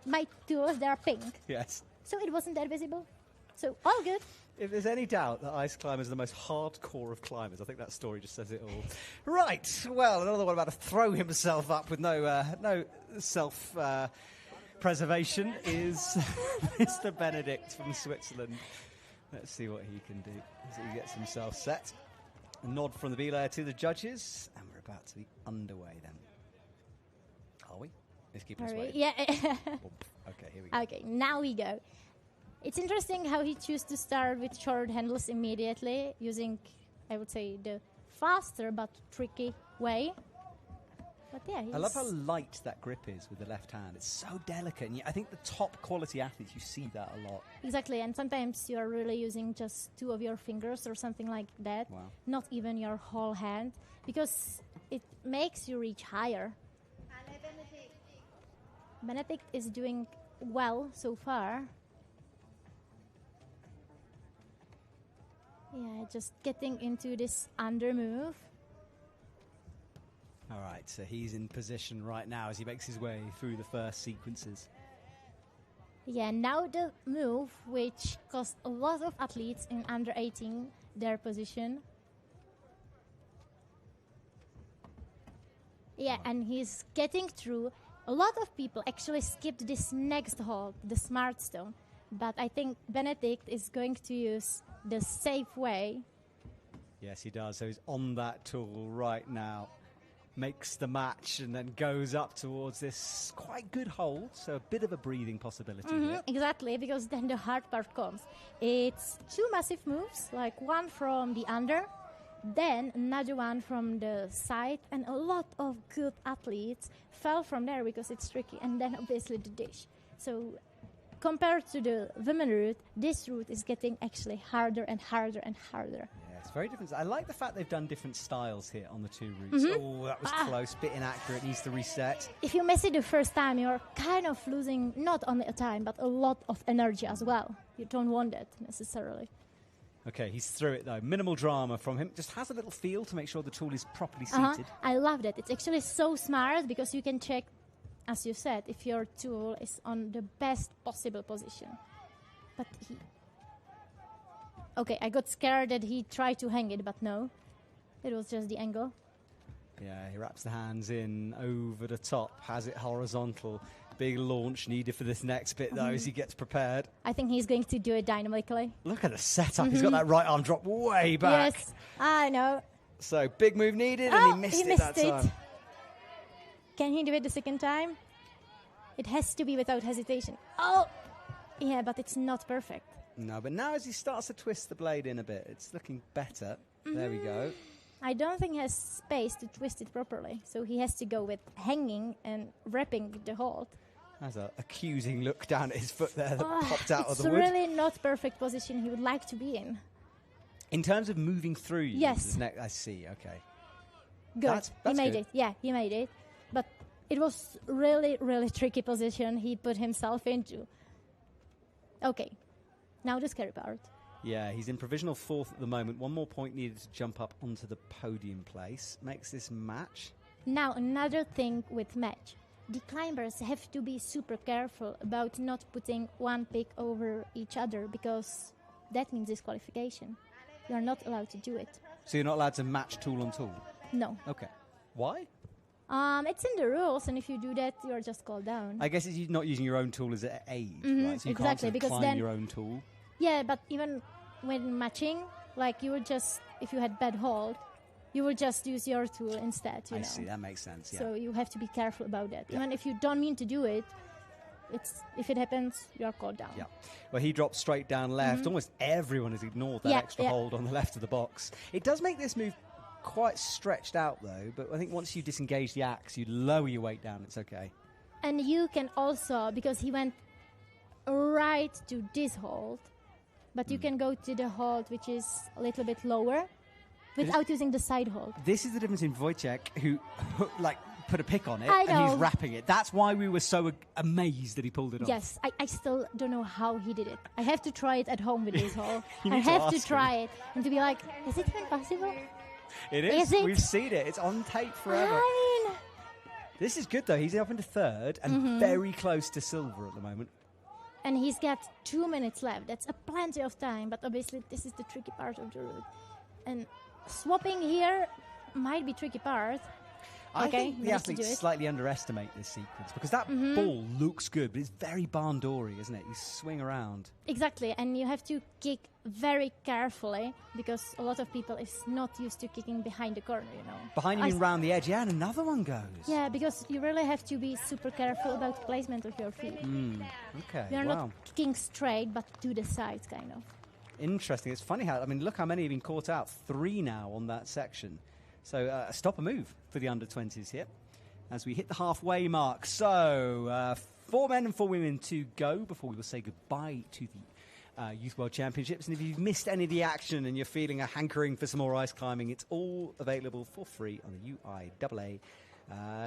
my tools, they're pink. Yes. So it wasn't that visible. So all good. If there's any doubt that ice climbers are the most hardcore of climbers, I think that story just says it all. Right. Well, another one about to throw himself up with no self... preservation is Mr. Benedict from Switzerland. Let's see what he can do as he gets himself set. A nod from the belayer to the judges, and we're about to be underway then. Are we? Let's keep us waiting. Yeah. Okay, here we go. Okay, now we go. It's interesting how he chose to start with short handles immediately, using, I would say, the faster but tricky way. But yeah, I love how light that grip is with the left hand. It's so delicate. And I think the top quality athletes, you see that a lot. Exactly, and sometimes you're really using just 2 of your fingers or something like that. Wow. Not even your whole hand, because it makes you reach higher. Benedict is doing well so far. Yeah, just getting into this under move. All right, so he's in position right now as he makes his way through the first sequences. Yeah, now the move, which cost a lot of athletes in under 18 their position. Yeah, and he's getting through. A lot of people actually skipped this next hold, the smart stone. But I think Benedict is going to use the safe way. Yes, he does. So he's on that tool right now. Makes the match and then goes up towards this quite good hold. So a bit of a breathing possibility here. Exactly, because then the hard part comes. It's 2 massive moves, like one from the under, then another one from the side, and a lot of good athletes fell from there because it's tricky, and then obviously the dish. So compared to the women route, this route is getting actually harder and harder and harder. Yeah, it's very different. I like the fact they've done different styles here on the 2 routes. Oh, that was close, bit inaccurate, needs to reset. If you miss it the first time, you're kind of losing not only a time, but a lot of energy as well. You don't want that necessarily. Okay, he's through it though. Minimal drama from him. Just has a little feel to make sure the tool is properly seated. I love that. It's actually so smart because you can check as you said, if your tool is on the best possible position. But okay, I got scared that he tried to hang it, but no. It was just the angle. Yeah, he wraps the hands in over the top, has it horizontal. Big launch needed for this next bit, though, as he gets prepared. I think he's going to do it dynamically. Look at the setup. He's got that right arm drop way back. Yes, I know. So, big move needed, and he missed it that time. Can he do it the second time? It has to be without hesitation. Oh! Yeah, but it's not perfect. No, but now as he starts to twist the blade in a bit, it's looking better. There we go. I don't think he has space to twist it properly, so he has to go with hanging and wrapping the hold. There's an accusing look down at his foot there that popped out of the wood. It's really not perfect position he would like to be in. In terms of moving through you, yes. I see, okay. Good. That's he made good. it. Yeah, he made it. But it was really, really tricky position he put himself into. Okay. Now the scary part. Yeah, he's in provisional 4th at the moment. One more point needed to jump up onto the podium place. Makes this match. Now, another thing with match. The climbers have to be super careful about not putting one pick over each other because that means disqualification. You are not allowed to do it. So you're not allowed to match tool on tool? No. Okay. Why? It's in the rules, and if you do that, you're just called down. I guess it's not using your own tool as an aid, right? So you exactly, can't sort of because climb then your own tool. Yeah, but even when matching, like you would just, if you had bad hold, you would just use your tool instead. You know? See, that makes sense. Yeah. So you have to be careful about that. Yeah. Even if you don't mean to do it, if it happens, you are called down. Yeah. Well, he drops straight down left. Almost everyone has ignored that extra hold on the left of the box. It does make this move quite stretched out, though. But I think once you disengage the axe, you lower your weight down. It's okay. And you can also, because he went right to this hold, but you can go to the hold which is a little bit lower without using the side hold. This is the difference in Voytech, who put a pick on it I and know. he's wrapping it. That's why we were so amazed that he pulled it off. Yes, I still don't know how he did it. I have to try it at home with this hole. You I need to have to ask try it and to be like, is it even possible? It is. Is it? We've seen it. It's on tape forever. I mean, This is good, though. He's up into 3rd and very close to silver at the moment. and he's got 2 minutes left. That's a plenty of time, but obviously this is the tricky part of the route. And swapping here might be tricky part. I Okay, think the managed to do athletes it. slightly underestimate this sequence because that ball looks good, but it's very barn doory, isn't it? You swing around. Exactly, and you have to kick very carefully because a lot of people is not used to kicking behind the corner, you know. Behind you and round the edge, yeah, and another one goes. Yeah, because you really have to be super careful about placement of your feet. Okay, You're wow. not kicking straight, but to the sides, kind of. Interesting. It's funny how, look how many have been caught out. 3 now on that section. So stop a move for the under-20s here as we hit the halfway mark. So 4 men and 4 women to go before we will say goodbye to the Youth World Championships. And if you've missed any of the action and you're feeling a hankering for some more ice climbing, it's all available for free on the UIAA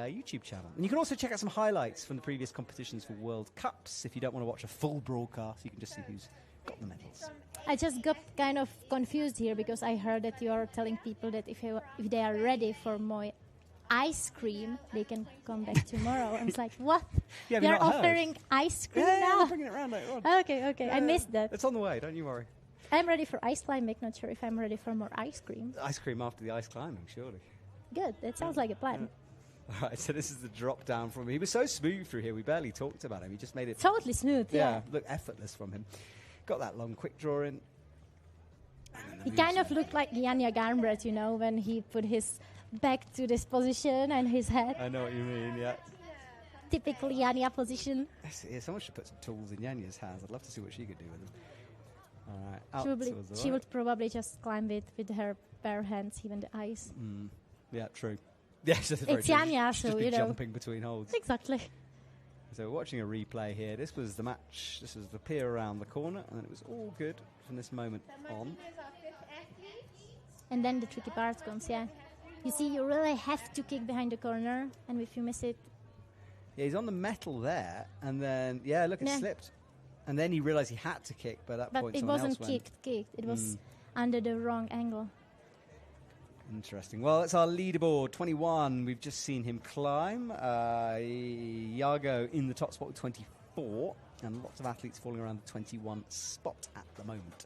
YouTube channel. And you can also check out some highlights from the previous competitions for World Cups. If you don't want to watch a full broadcast, you can just see who's got the medals. I just got kind of confused here because I heard that you are telling people that if they are ready for more ice cream, they can come back tomorrow. I was like, what? Yeah, You're not heard? offering ice cream Yeah, now? we're bringing it around later on. Okay. I missed that. It's on the way, don't you worry. I'm ready for ice climbing, not sure if I'm ready for more ice cream. Ice cream after the ice climbing, surely. Good, that sounds like a plan. All right, so this is the drop down from him. He was so smooth through here, we barely talked about him. He just made it... Totally smooth, yeah. Look, effortless from him. Got that long, quick draw in. He kind of looked like Janja Garnbret, you know, when he put his back to this position and his head. I know what you mean, yeah. Typical Janja position. Yeah, someone should put some tools in Janja's hands. I'd love to see what she could do with them. All right, out towards the She right. would probably just climb it with her bare hands, even the ice. Yeah, true. Yes, that's very It's true. Janja, She'd so just be you know. jumping between holds. Exactly. So we're watching a replay here. This was the match. This was the pier around the corner, and it was all good from this moment on. And then the tricky part comes, yeah. You see, you really have to kick behind the corner, and if you miss it... Yeah, he's on the metal there, and then, yeah, look, it Yeah. slipped. And then he realised he had to kick, but at that But point it someone wasn't else went. kicked. It was under the wrong angle. Interesting. Well, it's our leaderboard, 21. We've just seen him climb. Thiago in the top spot with 24, and lots of athletes falling around the 21 spot at the moment.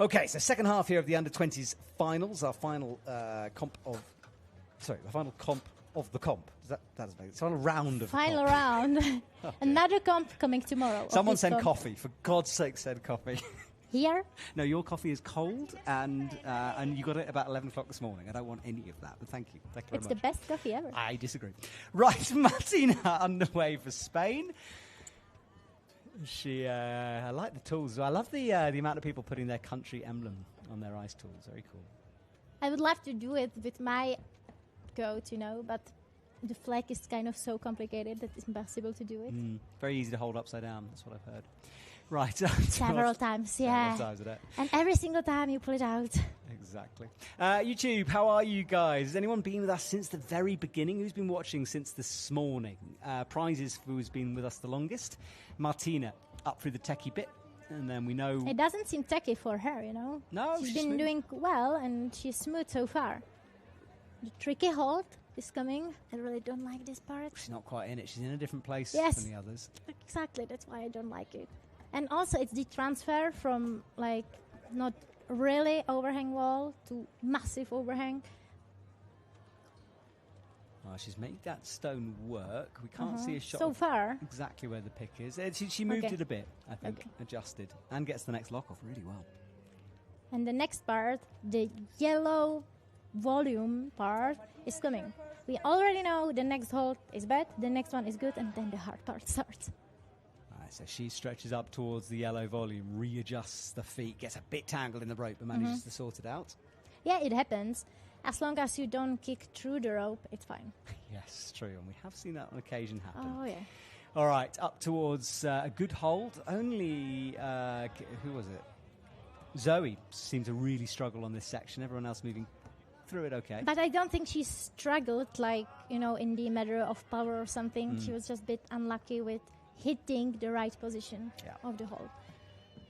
Okay, so second half here of the under-20s finals, our final comp of the comp. That doesn't make sense. Final round of Final the comp. round. Another comp coming tomorrow. Someone send coffee. For God's sake, send coffee. Here? No, your coffee is cold, and you got it about 11 o'clock this morning. I don't want any of that, but thank you. Thank you very It's much. the best coffee ever. I disagree. Right, Martina underway for Spain. I like the tools. I love the amount of people putting their country emblem on their ice tools. Very cool. I would love to do it with my coat, but the flag is kind of so complicated that it's impossible to do it. Very easy to hold upside down. That's what I've heard. Right. Several times, yeah. Several times a day. And every single time you pull it out. Exactly. YouTube, how are you guys? Has anyone been with us since the very beginning? Who's been watching since this morning? Prizes for who's been with us the longest. Martina, up through the techie bit. And then we know... It doesn't seem techie for her, No, she's been smooth. doing well, and she's smooth so far. The tricky hold is coming. I really don't like this part. She's not quite in it. She's in a different place Yes. than the others. Exactly, that's why I don't like it. And also it's the transfer from not really overhang wall to massive overhang. Well, she's made that stone work. We can't see a shot So of far. exactly where the pick is. She moved Okay. it a bit, I think, Okay. adjusted, and gets the next lock off really well. And the next part, the yellow volume part, is coming. We already know the next hold is bad, the next one is good, and then the hard part starts. So she stretches up towards the yellow volume, readjusts the feet, gets a bit tangled in the rope, but manages to sort it out. Yeah, it happens. As long as you don't kick through the rope, it's fine. Yes, true, and we have seen that on occasion happen. Oh, yeah. All right, up towards a good hold. Only, who was it? Zoe seemed to really struggle on this section. Everyone else moving through it okay. But I don't think she struggled, in the matter of power or something. She was just a bit unlucky with hitting the right position of the hold.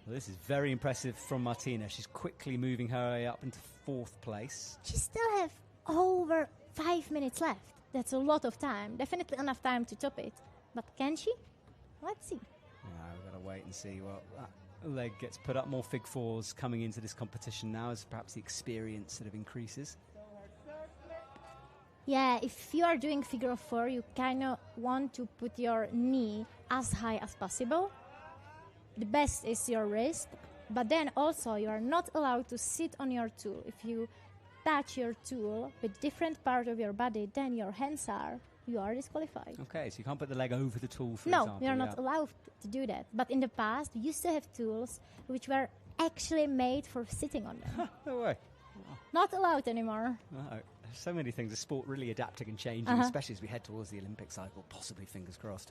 Well, this is very impressive from Martina. She's quickly moving her way up into fourth place. She still have over 5 minutes left. That's a lot of time. Definitely enough time to top it. But can she? Let's see. We've got to wait and see. Well, that leg gets put up. More fig fours coming into this competition now as perhaps the experience sort of increases. Yeah, if you are doing figure of four, you kind of want to put your knee as high as possible. The best is your wrist, but then also you are not allowed to sit on your tool. If you touch your tool with different part of your body than your hands are, you are disqualified. Okay, so you can't put the leg over the tool, for No, example. we are not allowed to do that. But in the past, we used to have tools which were actually made for sitting on them. No way. Not allowed anymore. No. So many things. The sport really adapting and changing, especially as we head towards the Olympic cycle, possibly, fingers crossed.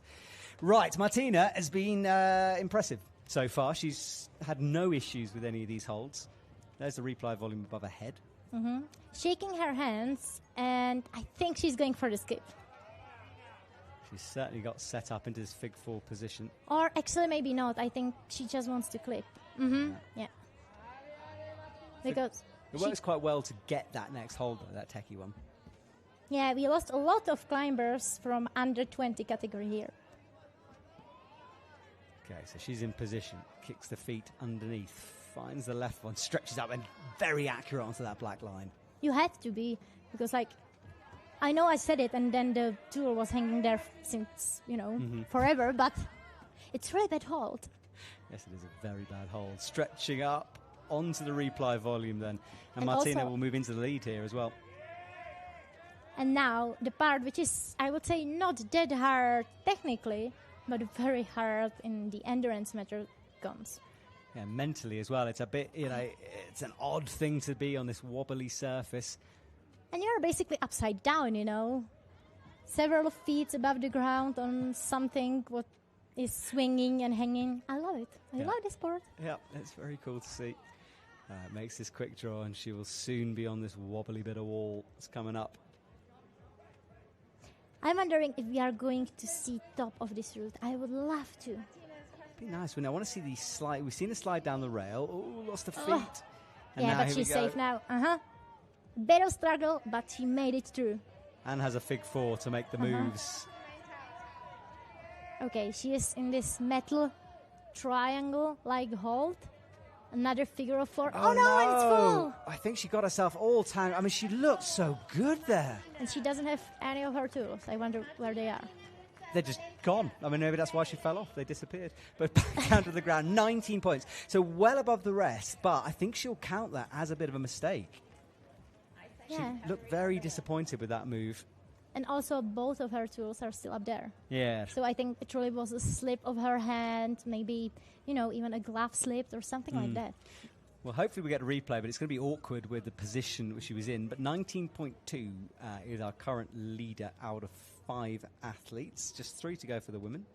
Right, Martina has been impressive so far. She's had no issues with any of these holds. There's the replay volume above her head. Shaking her hands, and I think she's going for the skip. She's certainly got set up into this fig four position. Or actually maybe not. I think she just wants to clip. Yeah. Because It works quite well to get that next hold, though, that techie one. yeah, we lost a lot of climbers from under 20 category here. Okay, so she's in position, kicks the feet underneath, finds the left one, stretches up, and very accurate onto that black line. You had to be, because I know I said it, and then the tool was hanging there since, forever, but it's really bad hold. Yes, it is a very bad hold. Stretching up onto the replay volume then. And And Martina also- will move into the lead here as well. And now the part which is, I would say, not that hard technically, but very hard in the endurance measure comes. Yeah, mentally as well. It's a bit, it's an odd thing to be on this wobbly surface. And you're basically upside down, Several feet above the ground on something what is swinging and hanging. I love it. I love this sport. Yeah, it's very cool to see. Makes this quick draw, and she will soon be on this wobbly bit of wall that's coming up. I'm wondering if we are going to see top of this route. I would love to. It'd be nice. I want to see these slide. We've seen a slide down the rail. Oh, lost the feet. And Yeah, now but here she's we go. safe now. Bit of struggle, but she made it through. And has a fig 4 to make the moves. Okay, she is in this metal triangle-like hold. Another figure of 4. Oh no, and it's full! I think she got herself all tangled. I mean, she looked so good there. And she doesn't have any of her tools. I wonder where they are. They're just gone. I mean, maybe that's why she fell off. They disappeared. But back down to the ground, 19 points. So well above the rest, but I think she'll count that as a bit of a mistake. Yeah. She looked very disappointed with that move. And also, both of her tools are still up there. Yeah. So I think it really was a slip of her hand, maybe, even a glove slipped or something like that. Well, hopefully we get a replay, but it's going to be awkward with the position which she was in. But 19.2 is our current leader out of 5 athletes. Just 3 to go for the women.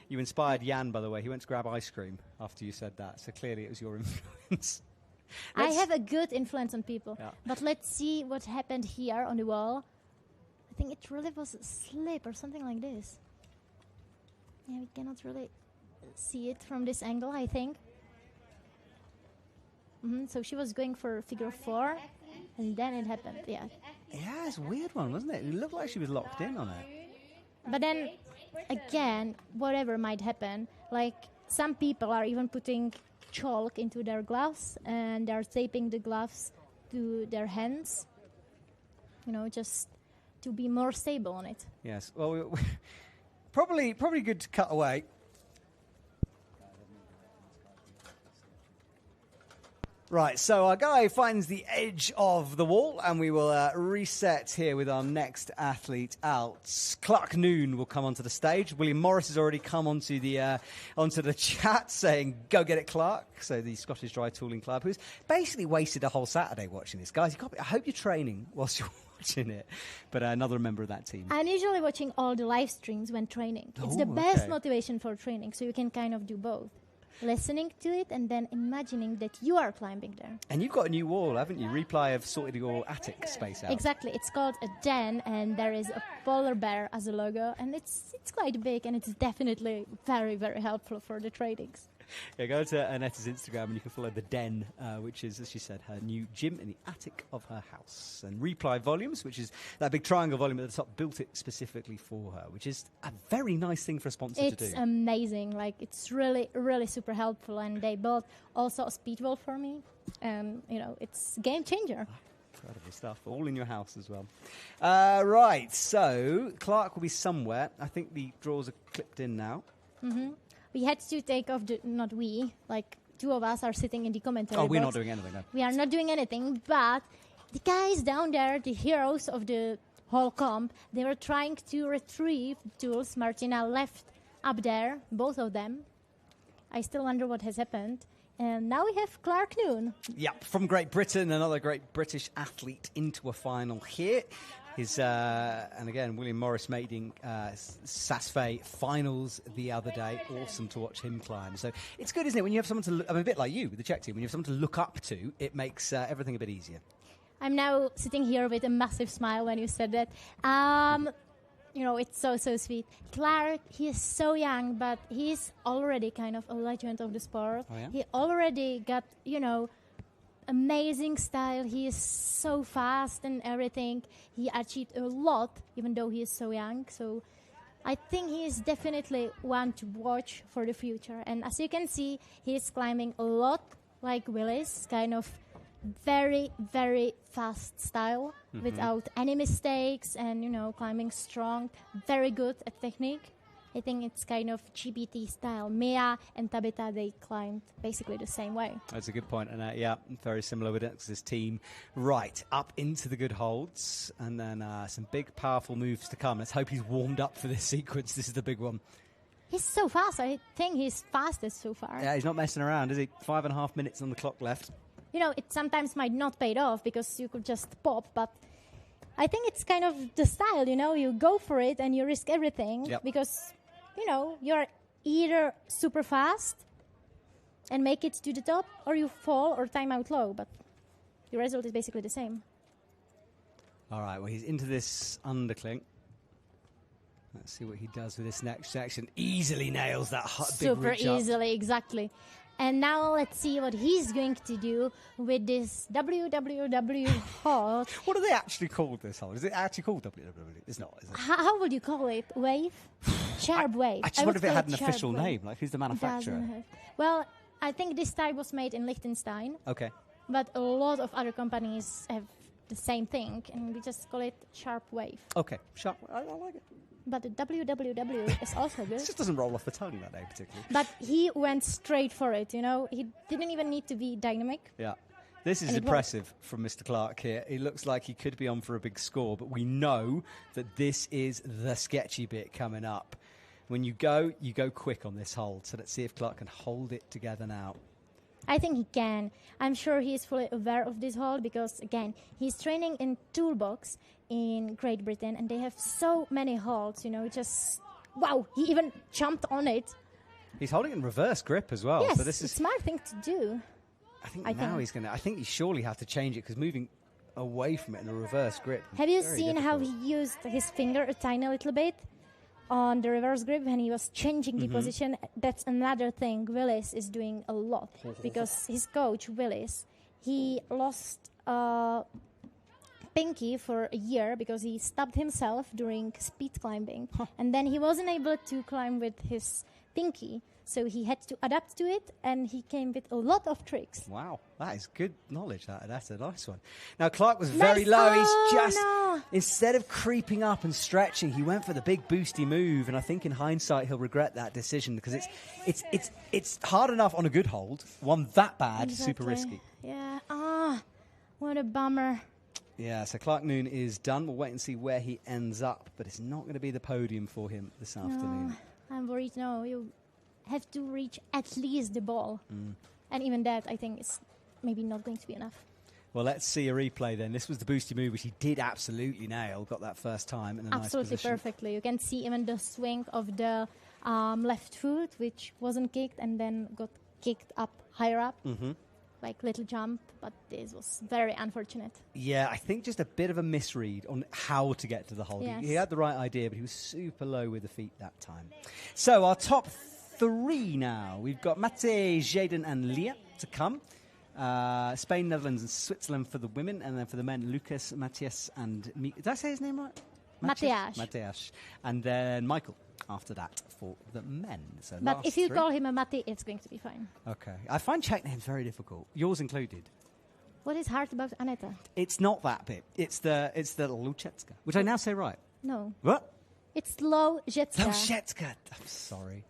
You inspired Jan, by the way. He went to grab ice cream after you said that. So clearly it was your influence. I have a good influence on people. Yeah. But let's see what happened here on the wall. I think it really was a slip or something like this. Yeah, we cannot really see it from this angle, I think. So she was going for figure 4, and then it happened, yeah. Yeah, it's a weird one, wasn't it? It looked like she was locked in on it. But then, again, whatever might happen, like some people are even putting chalk into their gloves, and they're taping the gloves to their hands, just to be more stable on it. Yes, well, probably good to cut away. Right, so our guy finds the edge of the wall, and we will reset here with our next athlete out. Clark Noon will come onto the stage. William Morris has already come onto the chat saying, "Go get it, Clark." So the Scottish Dry Tooling Club, who's basically wasted a whole Saturday watching this. Guys, I hope you're training whilst you're watching it. But another member of that team. I'm usually watching all the live streams when training. It's the best motivation for training, so you can kind of do both. Listening to it and then imagining that you are climbing there. And you've got a new wall, haven't you? Reply have sorted your attic space out. Exactly. It's called a den, and there is a polar bear as a logo, and it's quite big, and it's definitely very, very helpful for the trainings. Yeah, go to Annetta's Instagram and you can follow the den, which is, as she said, her new gym in the attic of her house. And Reply Volumes, which is that big triangle volume at the top, built it specifically for her, which is a very nice thing for a sponsor to do. It's amazing. Like, it's really, really super helpful. And they built also a speed wall for me. And, it's game changer. Incredible stuff. All in your house as well. Right, so Clark will be somewhere. I think the drawers are clipped in now. Mm-hmm. We had to take off not we, like 2 of us are sitting in the commentary box. We're not doing anything, no. We are not doing anything, but the guys down there, the heroes of the whole comp, they were trying to retrieve tools Martina left up there, both of them. I still wonder what has happened. And now we have Clark Noon. Yeah, from Great Britain, another great British athlete into a final here. And again, William Morris making Sasfay finals the other day. Awesome to watch him climb. So it's good, isn't it? When you have someone to look, a bit like you with the Czech team, when you have someone to look up to, it makes everything a bit easier. I'm now sitting here with a massive smile when you said that. It's so sweet. Clark, he is so young, but he's already kind of a legend of the sport. Oh, yeah? He already got, amazing style. He is so fast and everything. He achieved a lot, even though he is so young. So I think he is definitely one to watch for the future. And as you can see, he is climbing a lot like Willis, kind of very, very fast style without any mistakes and, climbing strong, very good at technique. I think it's kind of GBT style. Mia and Tabitha, they climbed basically the same way. That's a good point. And very similar with X's team. Right, up into the good holds. And then some big, powerful moves to come. Let's hope he's warmed up for this sequence. This is the big one. He's so fast. I think he's fastest so far. Yeah, he's not messing around, is he? 5.5 minutes on the clock left. It sometimes might not pay off because you could just pop, but I think it's kind of the style, you go for it and you risk everything because, you're either super fast and make it to the top or you fall or time out low, but the result is basically the same. All right, well, he's into this underclink. Let's see what he does with this next section. Easily nails that big super reach up. easily, exactly. And now let's see what he's going to do with this WWW hold. What are they actually called, this hold? Is it actually called WWW? It's not, is it? How would you call it? Wave? Sharp wave. I just wonder if it would had call an sharp official wave. name. Like, who's the manufacturer? Doesn't have. Well, I think this type was made in Liechtenstein, Okay. but a lot of other companies have the same thing, and we just call it sharp wave. Okay. Sharp. I like it. But the WWW is also good. It just doesn't roll off the tongue, that name, particularly. But he went straight for it, you know. He didn't even need to be dynamic. Yeah. This is And it impressive from Mr. Clark here. He looks like he could be on for a big score, but we know that this is the sketchy bit coming up. When you go quick on this hold. So let's see if Clark can hold it together now. I think he can. I'm sure he is fully aware of this hold because, again, he's training in Toolbox in Great Britain, and they have so many holds, you know, just, wow, he even jumped on it. He's holding it in reverse grip as well. Yes, So this it's is a smart thing to do. I think he's going to... I think he surely have to change it because moving away from it in a reverse grip is Have you very seen how difficult. he used his finger a tiny little bit on the reverse grip when he was changing the position? That's another thing Willis is doing a lot because his coach, Willis, he lost pinky for a year because he stabbed himself during speed climbing. And then he wasn't able to climb with his pinky, so he had to adapt to it, and he came with a lot of tricks. Wow, that is good knowledge. That's a nice one. Now, Clark was very Nice. low. Oh, He's just, no. instead of creeping up and stretching, he went for the big boosty move. And I think in hindsight, he'll regret that decision because it's hard enough on a good hold. One that bad, super risky. Yeah. What a bummer. Yeah, so Clark Noon is done. We'll wait and see where he ends up, but it's not going to be the podium for him this afternoon. I'm worried. No, you have to reach at least the ball. And even that, I think, is maybe not going to be enough. Well, let's see a replay then. This was the boosty move, which he did absolutely nail. Got that first time in a Absolutely nice position. perfectly. You can see even the swing of the left foot, which wasn't kicked and then got kicked up higher up. Like little jump, but this was very unfortunate. Yeah, I think just a bit of a misread on how to get to the hold. Yes. He had the right idea, but he was super low with the feet that time. So our top three now. We've got Mate, Jaden and Leah to come. Spain, Netherlands and Switzerland for the women. And then for the men, Lucas, Matias and... Did I say his name right? Matias. And then Michael after that for the men. So But last if you three. call him a Mati, it's going to be fine. Okay. I find Czech names very difficult. Yours included. What is hard about Aneta? It's not that bit. It's the Luczetska, which I now say right. No. What? It's Lojecka. Luczetska. I'm sorry.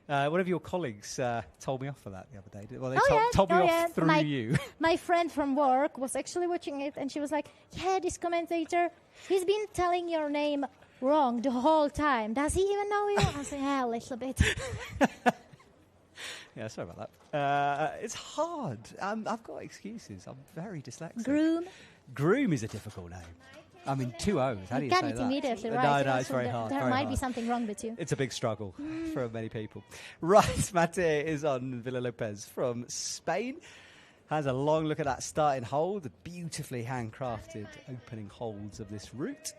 One of your colleagues told me off for that the other day. Well, they Oh, told me yeah. off through you. My friend from work was actually watching it, and she was like, yeah, this commentator, he's been telling your name wrong the whole time. Does he even know you? I said, yeah, a little bit. Yeah, sorry about that. It's hard. I've got excuses. I'm very dyslexic. Groom is a difficult name. I mean, 2 O's. How do you got say it that? immediately, right? No, it's very hard. There very might hard. be something wrong with you. It's a big struggle for many people. Right, Mate is on Villa Lopez from Spain. Has a long look at that starting hold, the beautifully handcrafted opening holds of this route.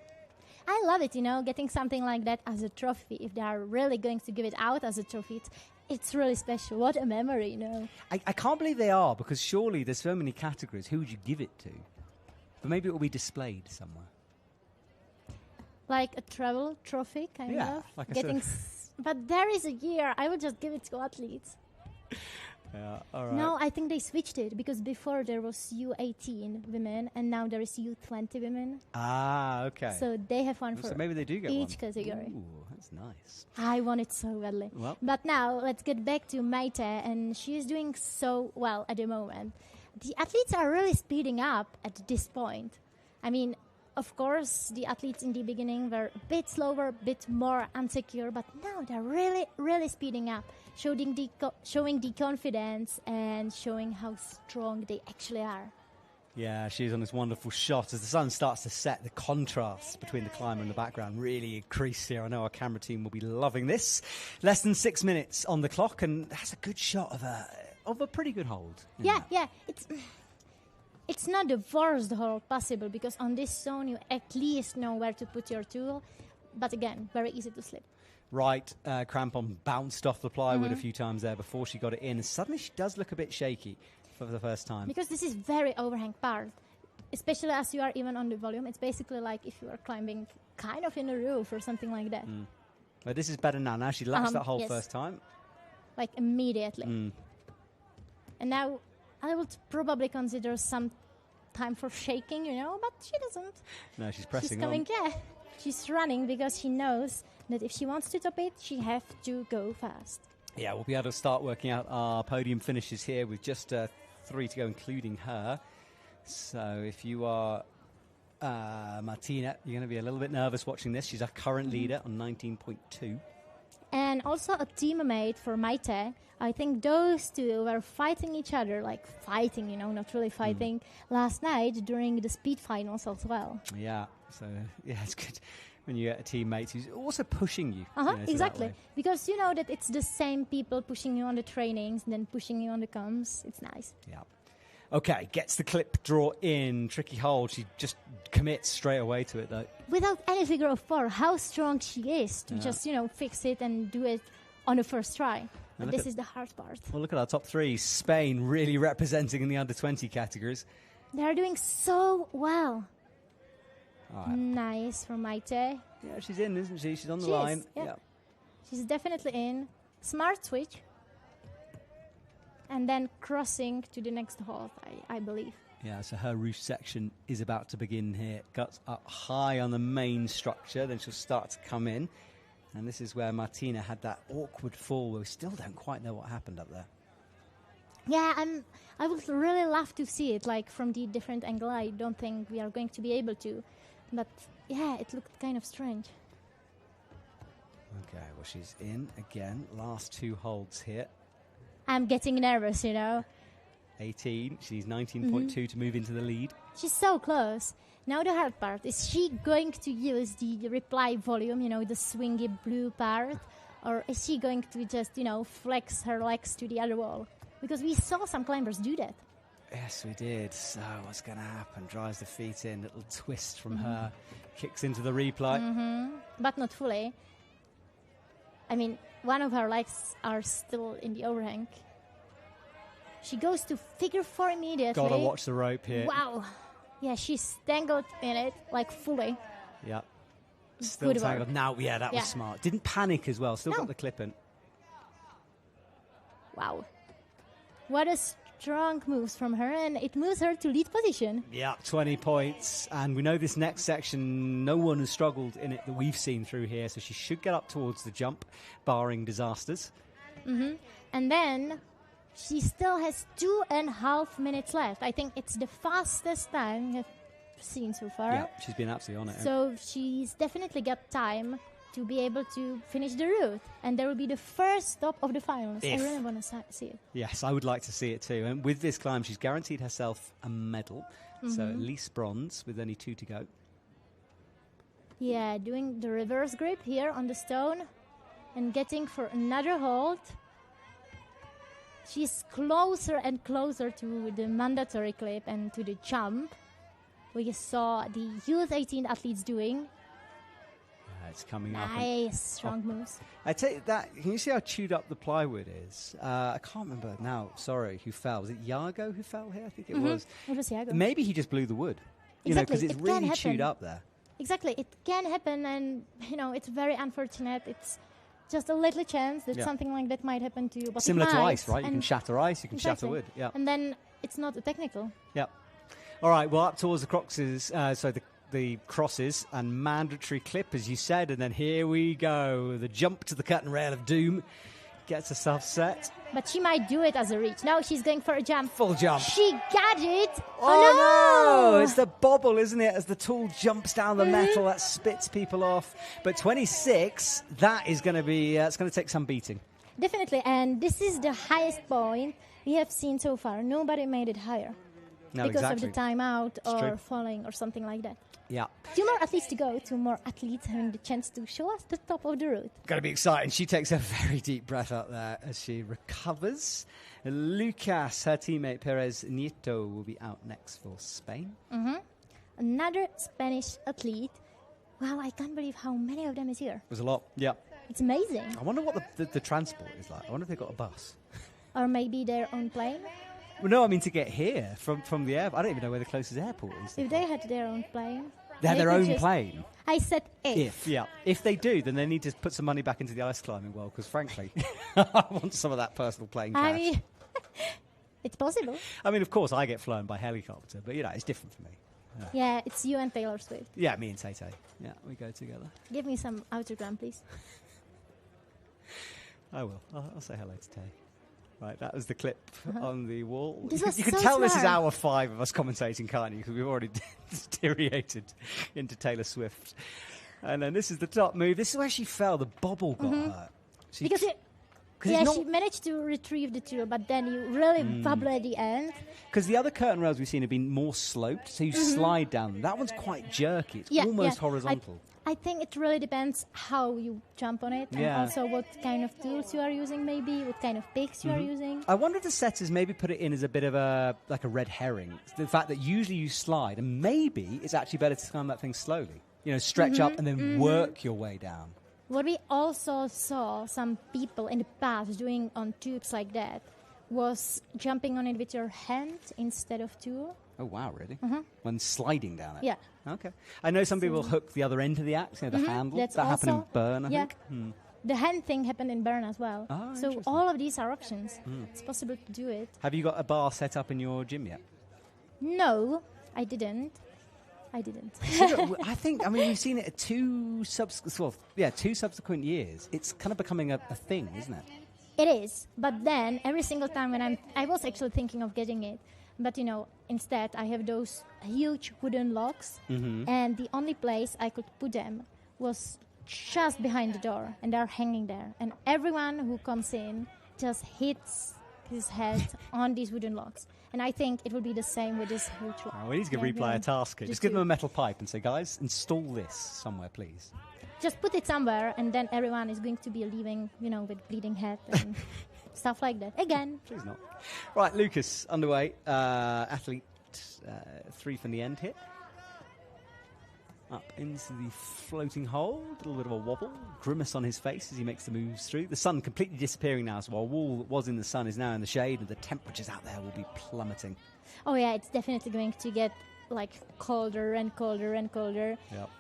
I love it, getting something like that as a trophy. If they are really going to give it out as a trophy, it's really special. What a memory, I can't believe they are, because surely there's so many categories. Who would you give it to? But maybe it will be displayed somewhere. Like a travel trophy, kind of. Like I said. But there is a year. I would just give it to athletes. Yeah, all right. No, I think they switched it because before there was U18 women and now there is U20 women. Ah, okay. So they have one for So maybe they do get each one. category. Ooh, that's nice. I want it so badly. Well. But now let's get back to Maite, and she is doing so well at the moment. The athletes are really speeding up at this point. I mean, of course, the athletes in the beginning were a bit slower, a bit more insecure, but now they're really, really speeding up, showing the confidence and showing how strong they actually are. Yeah, she's on this wonderful shot. As the sun starts to set, the contrast between the climber and the background really increased here. I know our camera team will be loving this. Less than 6 minutes on the clock, and that's a good shot of a pretty good hold. Yeah. It's not the worst hold possible because on this zone you at least know where to put your tool, but again, very easy to slip. right crampon bounced off the plywood a few times there before she got it in. And suddenly she does look a bit shaky for the first time. Because this is very overhang part, especially as you are even on the volume. It's basically like if you are climbing kind of in a roof or something like that. But this is better now. Now she latched that hole first time. Like immediately. And now I would probably consider some time for shaking, but she doesn't. No, she's pressing she's coming, on. Yeah. She's running because she knows that if she wants to top it, she has to go fast. Yeah, we'll be able to start working out our podium finishes here with just 3 to go, including her. So if you are Martina, you're going to be a little bit nervous watching this. She's our current leader on 19.2. And also a teammate for Maite. I think those two were fighting each other, like fighting, not really fighting, last night during the speed finals as well. Yeah, so it's good when you get a teammate who's also pushing you. Exactly. Because you know that it's the same people pushing you on the trainings and then pushing you on the comms. It's nice. Yeah. Okay, gets the clip draw in. Tricky hold. She just commits straight away to it, though. Without any figure of 4, how strong she is to just, fix it and do it on the first try. But this is the hard part. Well, look at our top 3. Spain really representing in the under-20 categories. They're doing so well. All right. Nice from Maite. Yeah, she's in, isn't she? She's on the line. Yeah. She's definitely in. Smart switch. And then crossing to the next halt, I believe. Yeah, so her roof section is about to begin here. Guts up high on the main structure, then she'll start to come in. And this is where Martina had that awkward fall where we still don't quite know what happened up there. Yeah, I would really love to see it, like from the different angle. I don't think we are going to be able to. But yeah, it looked kind of strange. Okay, well, she's in again. Last 2 holds here. I'm getting nervous, 18. She needs 19.2 to move into the lead. She's so close. Now the hard part, is she going to use the reply volume, the swingy blue part? Or is she going to just, flex her legs to the other wall? Because we saw some climbers do that. Yes, we did. So what's going to happen? Drives the feet in, little twist from her. Kicks into the replay. But not fully. I mean, one of her legs are still in the overhang. She goes to figure 4 immediately. Gotta watch the rope here. Wow. Yeah, she's tangled in it, like fully. Yeah. Still Good tangled. work. Now, that was smart. Didn't panic as well. Still got the clip in. Wow. What a strong moves from her, and it moves her to lead position. Yeah, 20 points. And we know this next section, no one has struggled in it that we've seen through here, so she should get up towards the jump, barring disasters. And then she still has 2.5 minutes left. I think it's the fastest time we have seen so far. Yeah, she's been absolutely on it. So she's definitely got time to be able to finish the route. And there will be the first stop of the finals. I really want to see it. Yes, I would like to see it too. And with this climb, she's guaranteed herself a medal. So at least bronze with only 2 to go. Yeah, doing the reverse grip here on the stone and getting for another hold. She's closer and closer to the mandatory clip and to the jump we saw the U18 athletes doing. It's coming up. Nice, strong moves. I tell you that, can you see how chewed up the plywood is? I can't remember now, sorry, who fell. Was it Jago who fell here? I think it was. It was Thiago. Maybe he just blew the wood. Exactly. Because it's really chewed up there. Exactly, it can happen, and it's very unfortunate. It's just a little chance that something like that might happen to you. But similar to ice, right? You can shatter ice, you can shatter wood. Yeah. And then it's not a technical. Yeah. All right, well, up towards the crosses, the crosses and mandatory clip, as you said, and then here we go. The jump to the curtain rail of doom gets herself set. But she might do it as a reach. Now she's going for a jump. Full jump. She got it. Oh no! It's the bobble, isn't it? As the tool jumps down the metal, that spits people off. But 26, that is going to be, it's going to take some beating. Definitely, and this is the highest point we have seen so far. Nobody made it higher. No, because exactly. of the timeout or true. falling or something like that. Yeah. 2 more athletes to go, 2 more athletes having the chance to show us the top of the route. Going to be exciting. She takes a very deep breath out there as she recovers. Lucas, her teammate Perez Nito, will be out next for Spain. Another Spanish athlete. Wow, I can't believe how many of them is here. It was a lot, yeah. It's amazing. I wonder what the transport is like. I wonder if they've got a bus. Or maybe their own plane. Well, no, I mean to get here from the airport. I don't even know where the closest airport is. If they had their own plane. They had their own plane? I said if. Yeah. If they do, then they need to put some money back into the ice climbing world, because frankly, I want some of that personal plane cash. I mean, it's possible. I mean, of course, I get flown by helicopter, but, it's different for me. Yeah, it's you and Taylor Swift. Yeah, me and Tay-Tay. Yeah, we go together. Give me some autogram, please. I will. I'll say hello to Tay. Right, that was the clip on the wall. This You can so tell smart. this is hour 5 of us commentating, can't you? Because we've already deteriorated into Taylor Swift. And then this is the top move. This is where she fell. The bobble got hurt. She managed to retrieve the tool, but then you really bubble at the end. Because the other curtain rails we've seen have been more sloped, so you slide down. That one's quite jerky. It's almost horizontal. I think it really depends how you jump on it, and also what kind of tools you are using, maybe what kind of picks you are using. I wonder if the setters maybe put it in as a bit of a red herring. The fact that usually you slide, and maybe it's actually better to climb that thing slowly. Stretch up and then work your way down. What we also saw some people in the past doing on tubes like that was jumping on it with your hand instead of tool. Oh, wow, really? When sliding down it? Yeah. Okay. I know some people hook the other end of the axe, the handle. That happened in Bern, I think. The hand thing happened in Bern as well. Oh, so all of these are options. It's possible to do it. Have you got a bar set up in your gym yet? No, I didn't. We've seen it at two subsequent years. It's kind of becoming a thing, isn't it? It is. But then every single time when I was actually thinking of getting it. But, instead I have those huge wooden locks. And the only place I could put them was just behind the door. And they're hanging there. And everyone who comes in just hits his head on these wooden locks. And I think it will be the same with this huge one. Oh, we need to give replay a task here. Just give them a metal pipe and say, guys, install this somewhere, please. Just put it somewhere, and then everyone is going to be leaving, with bleeding head and stuff like that. Again. Please not. Right, Lucas, underway. Athlete 3 from the end here. Up into the floating hole. A little bit of a wobble. Grimace on his face as he makes the moves through. The sun completely disappearing now. So while Wall was in the sun is now in the shade, and the temperatures out there will be plummeting. Oh, yeah, it's definitely going to get, colder and colder and colder. Yep.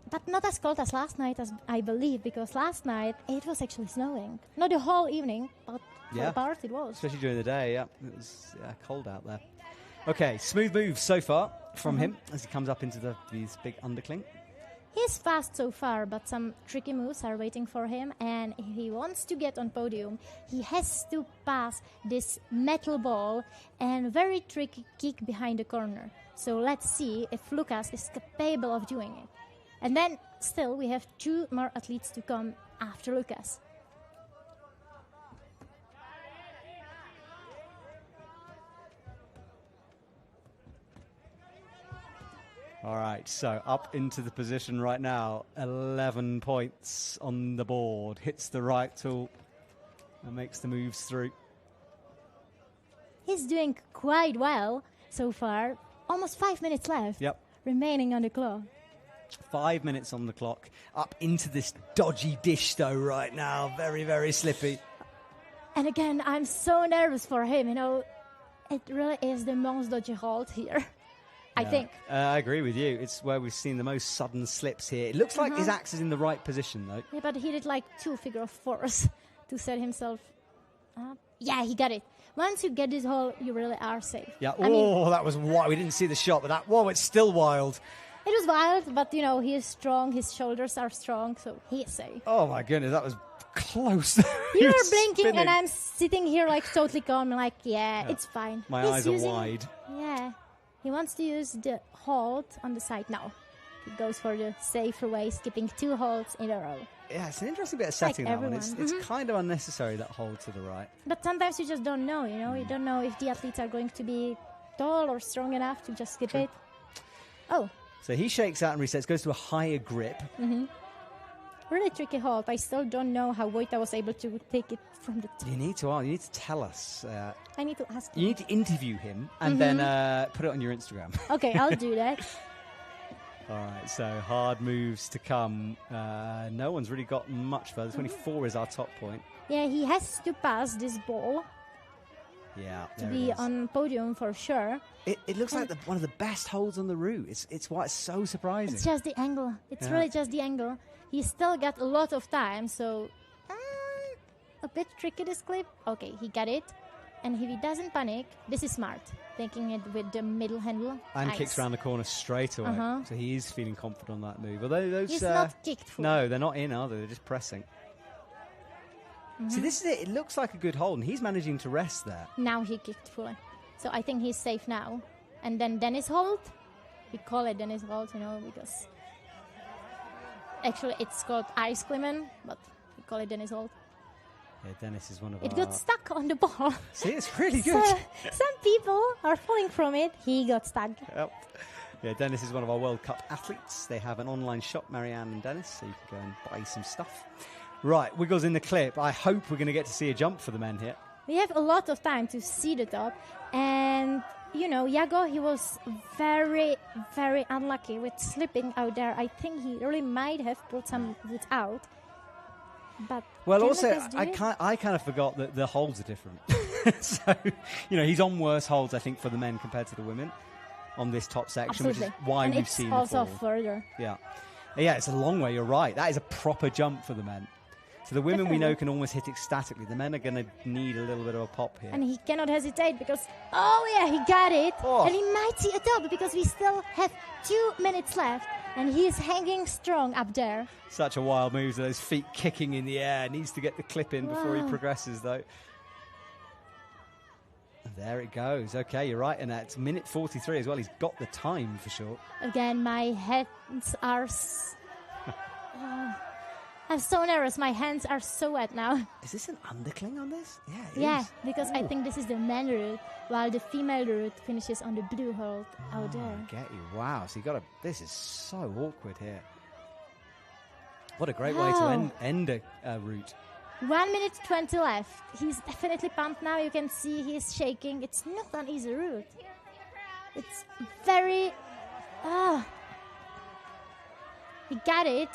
But not as cold as last night, as I believe, because last night it was actually snowing. Not the whole evening, but for a part it was. Especially during the day, It was cold out there. Okay, smooth moves so far from him as he comes up into these big undercling. He's fast so far, but some tricky moves are waiting for him. And if he wants to get on podium, he has to pass this metal ball and very tricky kick behind the corner. So let's see if Lucas is capable of doing it. And then still we have 2 more athletes to come after Lucas. All right, so up into the position right now. 11 points on the board. Hits the right tool and makes the moves through. He's doing quite well so far. Almost 5 minutes left. Yep. Remaining on the clock. 5 minutes on the clock. Up into this dodgy dish, though, right now. Very, very slippy. And again, I'm so nervous for him. It really is the most dodgy hold here. I think. I agree with you. It's where we've seen the most sudden slips here. It looks like his axe is in the right position, though. Yeah, but he did 2 figure of 4s to set himself up. Yeah, he got it. Once you get this hole, you really are safe. Yeah. That was wild. We didn't see the shot, but it's still wild. It was wild, but, he is strong. His shoulders are strong, so he is safe. Oh, my goodness. That was close. You were blinking, and I'm sitting here, totally calm. It's fine. My eyes are wide. Yeah. He wants to use the hold on the side now. He goes for the safer way, skipping 2 holds in a row. Yeah, it's an interesting bit of setting, that one. It's kind of unnecessary, that hold to the right. But sometimes you just don't know, You don't know if the athletes are going to be tall or strong enough to just skip it. Oh. So he shakes out and resets, goes to a higher grip. Really tricky hold. I still don't know how Voytech was able to take it from the top. You need to tell us. I need to ask him. You need to interview him and then put it on your Instagram. Okay, I'll do that. All right, so hard moves to come. No one's really got much further. 24 is our top point. Yeah, he has to pass this ball Yeah, to be on podium for sure. It looks like one of the best holds on the route. It's why it's so surprising. It's just the angle. It's really just the angle. He still got a lot of time, so a bit tricky this clip. Okay, he got it. And if he doesn't panic, this is smart. Taking it with the middle handle. And nice. Kicks around the corner straight away. So he is feeling confident on that move. Although those he's not kicked full. No, they're not in, are they? They're just pressing. See, this is it. It looks like a good hold, and he's managing to rest there. Now he kicked fully. So I think he's safe now. And then Dennis hold. We call it Dennis hold, because actually it's called ice climb, but we call it Dennis hold. Yeah, Dennis is one of It got stuck on the ball. See, it's really good. So, some people are falling from it. He got stuck. Yep. Yeah, Dennis is one of our World Cup athletes. They have an online shop, Marianne and Dennis, so you can go and buy some stuff. Right, Wiggles in the clip. I hope we're going to get to see a jump for the men here. We have a lot of time to see the top. And, Jago, he was very, very unlucky with slipping out there. I think he really might have pulled some wood out. But also, I kind of forgot that the holds are different. So, he's on worse holds, I think, for the men compared to the women on this top section, Absolutely. which is why we've seen the also fall. further. Yeah, it's a long way, you're right. That is a proper jump for the men. So the women we know can almost hit ecstatically. The men are going to need a little bit of a pop here. And he cannot hesitate because, he got it. Oh. And he might see a top because we still have 2 minutes left. And he's hanging strong up there. Such a wild move, those feet kicking in the air. Needs to get the clip in before he progresses, though. And there it goes. Okay, you're right. And that's minute 43 as well. He's got the time for sure. Again, my hands are... I'm so nervous. My hands are so wet now. Is this an undercling on this? Yeah, is. because I think this is the man route, while the female route finishes on the blue hold out there. I get you. Wow. So this is so awkward here. What a great way to end a route. 1 minute 20 left. He's definitely pumped now. You can see he's shaking. It's not an easy route. It's very... He got it.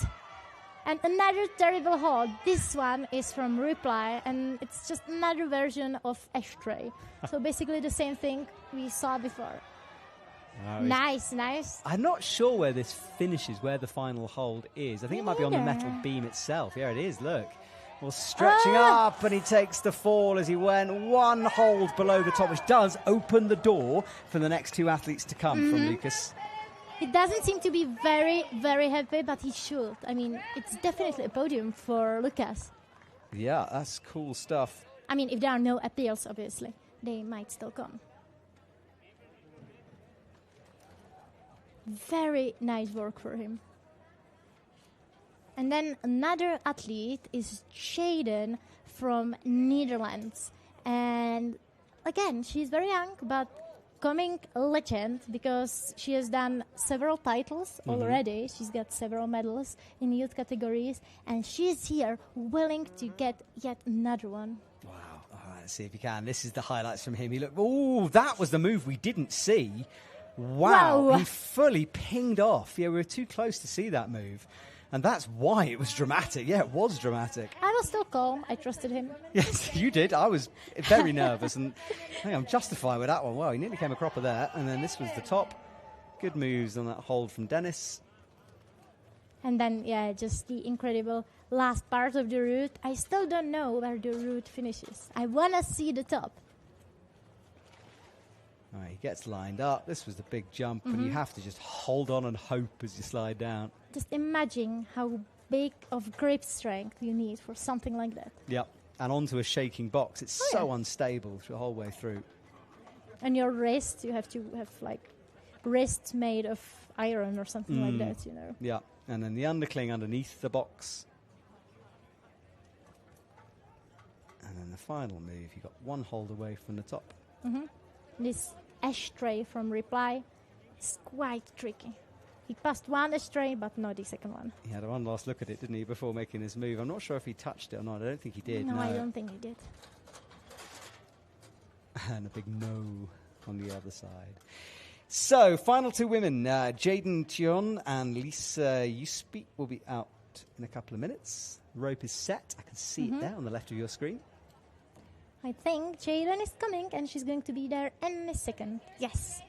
And another terrible hold. This one is from Reply, and it's just another version of ashtray. So basically the same thing we saw before. Nice. I'm not sure where this finishes, where the final hold is. I think it might be on the metal beam itself. Yeah, it is, look. Well, stretching up, and he takes the fall as he went 1 hold below the top, which does open the door for the next 2 athletes to come from Lucas. He doesn't seem to be very, very happy, but he should. I mean, it's definitely a podium for Lucas. Yeah, that's cool stuff. I mean, if there are no appeals, obviously, they might still come. Very nice work for him. And then another athlete is Jaden from Netherlands. And again, she's very young, but coming legend because she has done several titles already. She's got several medals in youth categories, and she's here willing to get yet another one. Wow. All right, let's see if you can. This is the highlights from him. That was the move we didn't see. Wow. He fully pinged off. Yeah, we were too close to see that move. And that's why it was dramatic. Yeah, it was dramatic. I was still calm. I trusted him. Yes, you did. I was very nervous, and I think I'm justified with that one. Well, he nearly came a cropper there, and then this was the top. Good moves on that hold from Dennis. And then, just the incredible last part of the route. I still don't know where the route finishes. I want to see the top. All right, he gets lined up. This was the big jump, and you have to just hold on and hope as you slide down. Just imagine how big of grip strength you need for something like that. Yep, and onto a shaking box. It's so unstable the whole way through. And your wrist, you have to have wrists made of iron or something like that, Yeah, and then the undercling underneath the box. And then the final move, you got 1 hold away from the top. This ashtray from Reply is quite tricky. He passed 1 ashtray, but not the second one. He had one last look at it, didn't he, before making his move? I'm not sure if he touched it or not. I don't think he did. No, I don't think he did. And a big no on the other side. So, final two women, Jaden Tion and Leah Ushi will be out in a couple of minutes. The rope is set. I can see it there on the left of your screen. I think Jaden is coming, and she's going to be there in a second. Yes.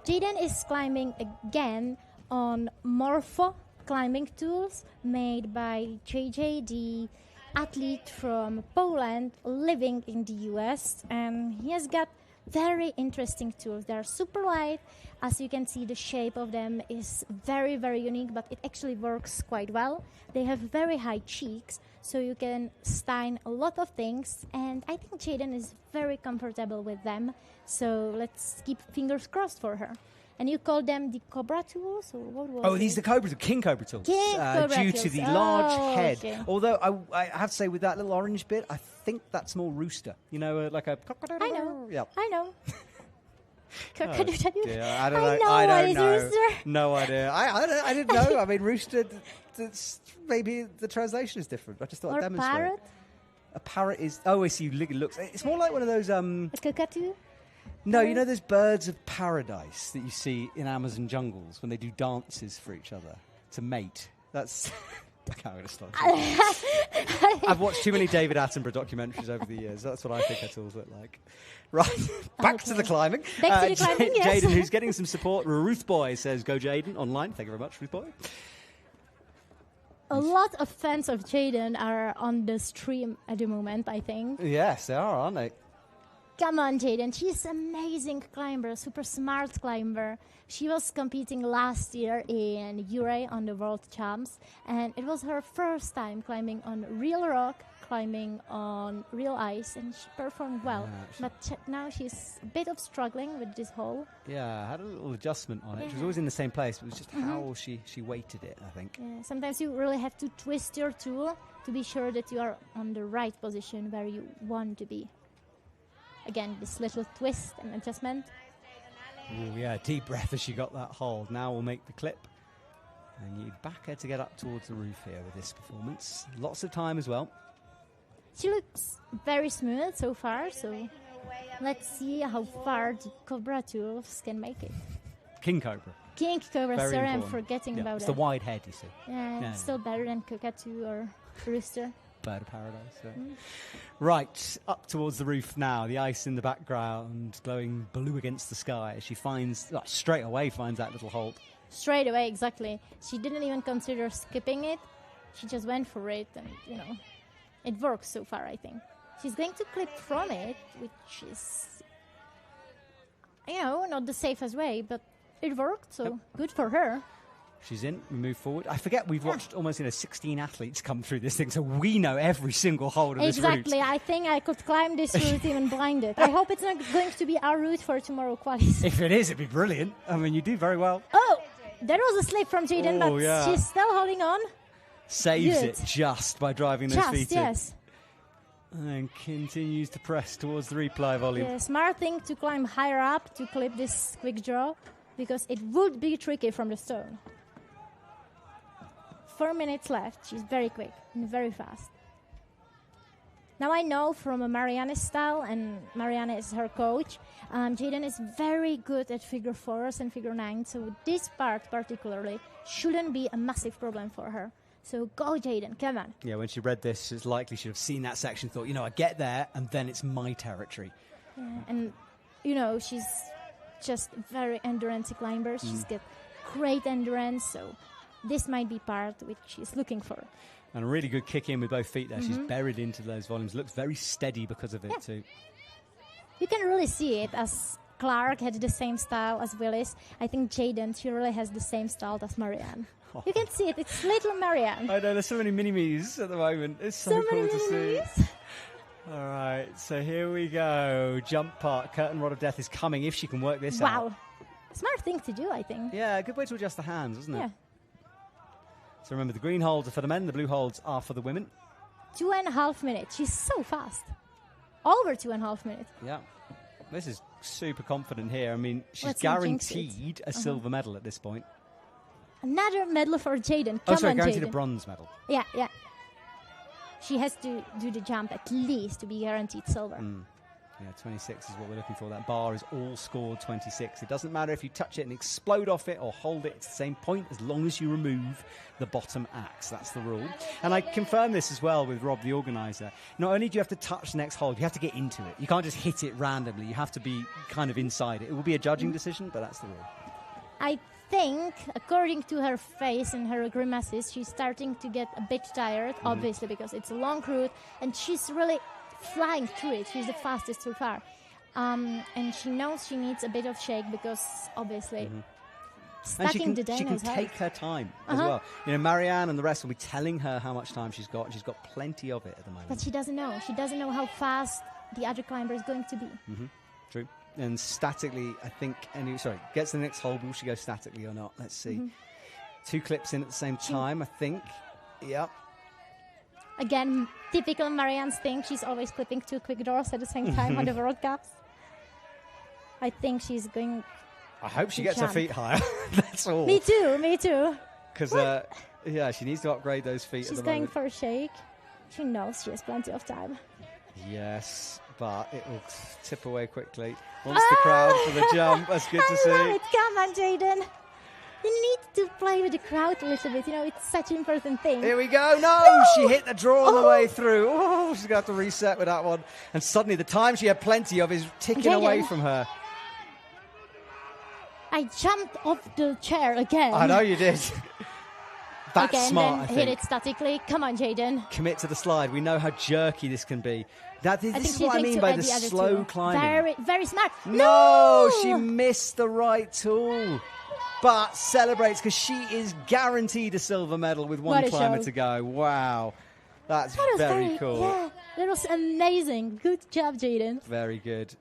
Jaden is climbing again on Morpho climbing tools made by JJ, the athlete from Poland living in the US, and he has got very interesting tools. They are super light. As you can see, the shape of them is very, very unique, but it actually works quite well. They have very high cheeks, so you can stein a lot of things, and I think Jaden is very comfortable with them, so let's keep fingers crossed for her. And you call them the Cobra tools? Or what was these are the Cobra, King Cobra tools. Cobra due tools. to the large head. Okay. Although I have to say, with that little orange bit, I think that's more rooster. You know, like a... I know. Yep. I know. Oh, dear. I don't know. I don't know. know. Rooster. No idea. I didn't know. I mean, rooster, maybe the translation is different. I just thought I'd demonstrate. Parrot? A parrot is... Oh, I see. It looks... It's more like one of those... A cockatoo? No, you know those birds of paradise that you see in Amazon jungles when they do dances for each other to mate? That's... I can't really stop. I've watched too many David Attenborough documentaries over the years. That's what I think our tools look like. Right, back to the climbing. Back to the climbing, yes. Jaden, who's getting some support. Ruth Boy says, go Jaden, online. Thank you very much, Ruth Boy. A lot of fans of Jaden are on the stream at the moment, I think. Yes, they are, aren't they? Come on, Jaden. She's an amazing climber, super smart climber. She was competing last year in UIAA on the World Champs, and it was her first time climbing on real rock, climbing on real ice, and she performed well. But now she's a bit of struggling with this hole. Yeah, I had a little adjustment on it. She was always in the same place. It was just how she weighted it, I think. Yeah, sometimes you really have to twist your tool to be sure that you are on the right position where you want to be. Again, this little twist and adjustment. Ooh, yeah, deep breath as she got that hold. Now we'll make the clip. And you back her to get up towards the roof here with this performance. Lots of time as well. She looks very smooth so far, so let's see how far the Cobra tools can make it. King Cobra. King Cobra, Very sorry, important. I'm forgetting about it's it. the wide head, you see. Yeah, still better than cockatoo or rooster. Bird of paradise. Yeah. Right, up towards the roof now. The ice in the background, glowing blue against the sky. She finds, straight away finds that little hold. Straight away, exactly. She didn't even consider skipping it. She just went for it, and, it works so far, I think. She's going to clip from it, which is, not the safest way, but it worked, so good for her. She's in. We move forward. I forget we've watched almost 16 athletes come through this thing, so we know every single hold of this route. Exactly. I think I could climb this route even blinded. I hope it's not going to be our route for tomorrow qualies. If it is, it'd be brilliant. I mean, you do very well. Oh, there was a slip from Jaden, but she's still holding on. Saves it just by driving those feet in. Yes. And continues to press towards the replay volume. Yeah, smart thing to climb higher up to clip this quick draw, because it would be tricky from the stone. 4 minutes left. She's very quick and very fast. Now I know from Marianne's style, and Marianne is her coach, Jaden is very good at figure fours and figure nine, so this part particularly shouldn't be a massive problem for her. So go, Jaden, come on. Yeah, when she read this, it's likely she'd have seen that section, thought, I get there, and then it's my territory. Yeah, and, she's just very endurance climber. She's got great endurance, so this might be part which she's looking for. And a really good kick in with both feet there. She's buried into those volumes. Looks very steady because of it too. You can really see it, as Clark had the same style as Willis. I think Jaden, she really has the same style as Marianne. You can see it. It's little Marianne. I know, there's so many mini-me's at the moment. It's so cool to see. All right, so here we go. Jump part. Curtain rod of death is coming if she can work this out. Wow. Smart thing to do, I think. Yeah, a good way to adjust the hands, isn't it? Yeah. So remember, the green holds are for the men, the blue holds are for the women. 2.5 minutes. She's so fast. Over 2.5 minutes. Yeah. This is super confident here. I mean, she's Let's not jinx guaranteed a silver medal at this point. Another medal for Jaden. Come on, guaranteed Jaden. a bronze medal. Yeah. She has to do the jump at least to be guaranteed silver. Yeah, 26 is what we're looking for. That bar is all scored 26. It doesn't matter if you touch it and explode off it or hold it. It's the same point as long as you remove the bottom axe. That's the rule. And I confirmed this as well with Rob, the organiser. Not only do you have to touch the next hold, you have to get into it. You can't just hit it randomly. You have to be kind of inside it. It will be a judging decision, but that's the rule. I think, according to her face and her grimaces, she's starting to get a bit tired, obviously, because it's a long route, and she's really flying through it. She's the fastest so far. And she knows she needs a bit of shake because, obviously, stacking the she can take her time as well. You know, Marianne and the rest will be telling her how much time she's got, and she's got plenty of it at the moment. But she doesn't know. She doesn't know how fast the other climber is going to be. True. And statically, I think, gets to the next hold. Will she go statically or not? Let's see. 2 clips in at the same time, I think. Yep. Again, typical Marianne's thing. She's always clipping 2 quick draws at the same time on the World Cups. I think she's going. I hope she gets her feet higher. That's all. Me too. Because, she needs to upgrade those feet She's at the moment. going for a shake. She knows she has plenty of time. Yes, but it will tip away quickly. Wants the crowd for the jump. That's good to see. I love it. Come on, Jaden. You need to play with the crowd a little bit. You know, it's such an important thing. Here we go. No, she hit the draw on the way through. Oh, she's going to have to reset with that one. And suddenly the time she had plenty of is ticking away from her. I jumped off the chair again. I know you did. That's again, smart, then I think. hit it statically. Come on, Jaden. Commit to the slide. We know how jerky this can be. This is she's what I going mean to by add the the other slow tool. climbing. Very, very smart. No, she missed the right tool. But celebrates because she is guaranteed a silver medal with one climber to go. Wow. That's very cool. Yeah, that was amazing. Good job, Jaden. Very good.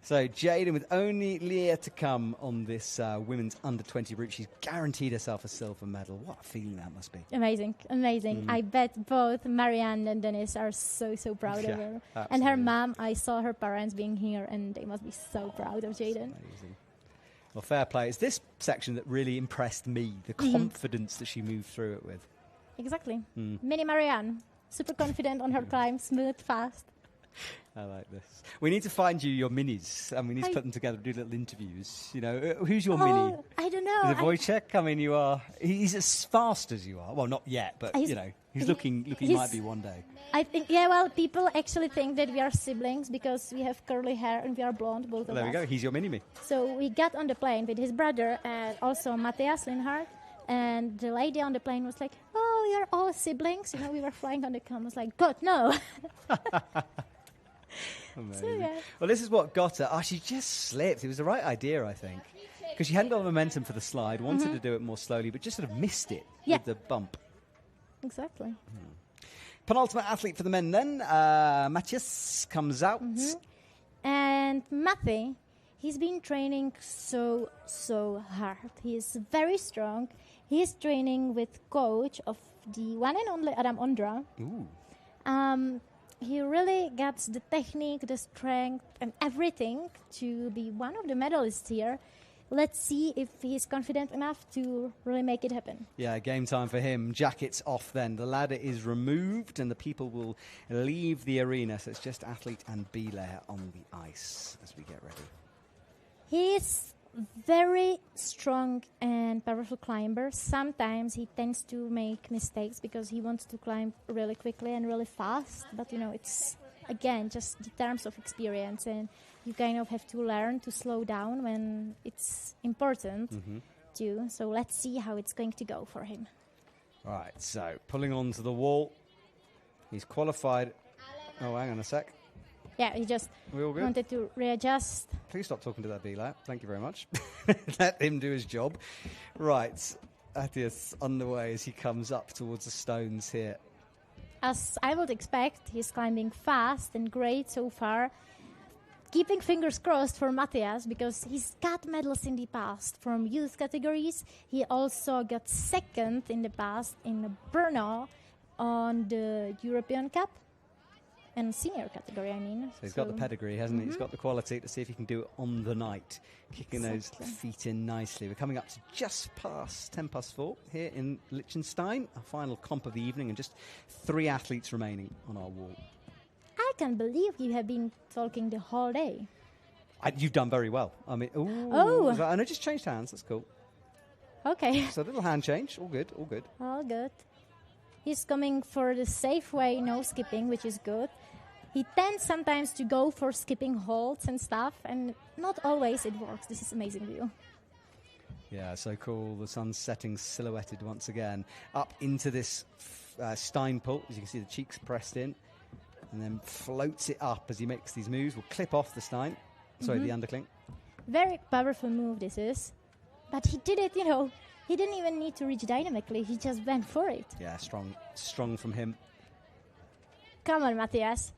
So Jaden, with only Leah to come on this women's under-20 route, she's guaranteed herself a silver medal. What a feeling that must be. Amazing. I bet both Marianne and Dennis are so proud of her. Absolutely. And her mom, I saw her parents being here, and they must be so proud of Jaden. Amazing. Well, fair play. It's this section that really impressed me, the confidence that she moved through it with. Exactly. Mini Marianne, super confident on her climb, smooth, fast. I like this. We need to find you your minis, and we need to put them together, do little interviews. You know, who's your mini? I don't know. Is it Voytech? I mean, you are. He's as fast as you are. Well, not yet, but you know, he's looking. He might be one day. I think. Yeah. Well, people actually think that we are siblings because we have curly hair and we are blonde, both of us. There we go. He's your mini-me. So we got on the plane with his brother and also Matias Linhardt. And the lady on the plane was like, "Oh, you're all siblings." You know, we were flying on the com. I was like, "God, no." Amazing. So, yeah. Well, this is what got her. Oh, she just slipped. It was the right idea, I think. Because she hadn't got the momentum for the slide, wanted to do it more slowly, but just sort of missed it with the bump. Exactly. Penultimate athlete for the men then. Matias comes out. And Matthew, he's been training so hard. He's very strong. He's training with coach of the one and only Adam Ondra. Ooh. He really gets the technique, the strength, and everything to be one of the medalists here. Let's see if he's confident enough to really make it happen. Yeah, game time for him. Jackets off then. The ladder is removed and the people will leave the arena. So it's just athlete and belayer on the ice as we get ready. He's very strong and powerful climber. Sometimes he tends to make mistakes because he wants to climb really quickly and really fast. But, you know, it's, again, just the terms of experience. And you kind of have to learn to slow down when it's important too. So let's see how it's going to go for him. All right, so pulling onto the wall. He's qualified. Oh, hang on a sec. Yeah, he just wanted to readjust. Please stop talking to that belayer. Thank you very much. Let him do his job. Right, Matias underway as he comes up towards the stones here. As I would expect, he's climbing fast and great so far. Keeping fingers crossed for Matias because he's got medals in the past from youth categories. He also got second in the past in Brno on the European Cup. And senior category, I mean. So he's got the pedigree, hasn't he? He's got the quality to see if he can do it on the night. Kicking those feet in nicely. We're coming up to just past 4:10 here in Liechtenstein. Our final comp of the evening and just 3 athletes remaining on our wall. I can't believe you have been talking the whole day. You've done very well. I mean, and it just changed hands. That's cool. Okay. So a little hand change. All good, all good. All good. He's coming for the safe way, no skipping, which is good. He tends sometimes to go for skipping holds and stuff, and not always it works. This is amazing view. Yeah, so cool. The sun's setting silhouetted once again. Up into this Stein pull. As you can see, the cheeks pressed in. And then floats it up as he makes these moves. Will clip off the Stein. Sorry, the underclink. Very powerful move this is. But he did it, he didn't even need to reach dynamically. He just went for it. Yeah, strong from him. Come on, Matias.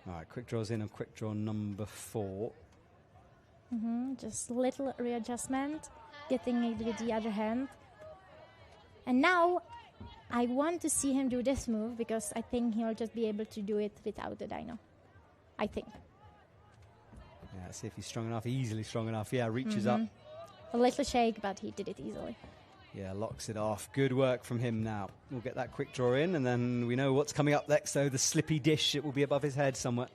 All right, quick draws in on quick draw number 4. Just little readjustment, getting it with the other hand. And now I want to see him do this move because I think he'll just be able to do it without the dyno. I think. Yeah, see if he's strong enough, easily strong enough. Yeah, reaches up. A little shake, but he did it easily. Yeah, locks it off. Good work from him now. We'll get that quick draw in, and then we know what's coming up next, though. The slippy dish. It will be above his head somewhere.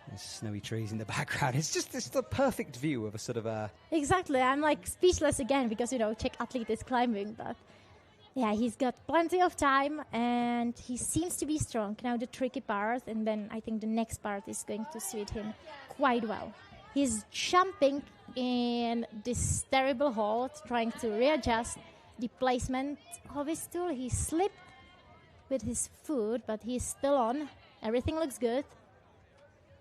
There's snowy trees in the background. It's the perfect view of a sort of a... Exactly. I'm like speechless again because, Czech athlete is climbing, but... Yeah, he's got plenty of time, and he seems to be strong. Now the tricky part, and then I think the next part is going to suit him quite well. He's jumping in this terrible hold, trying to readjust the placement of his tool. He slipped with his foot, but he's still on. Everything looks good.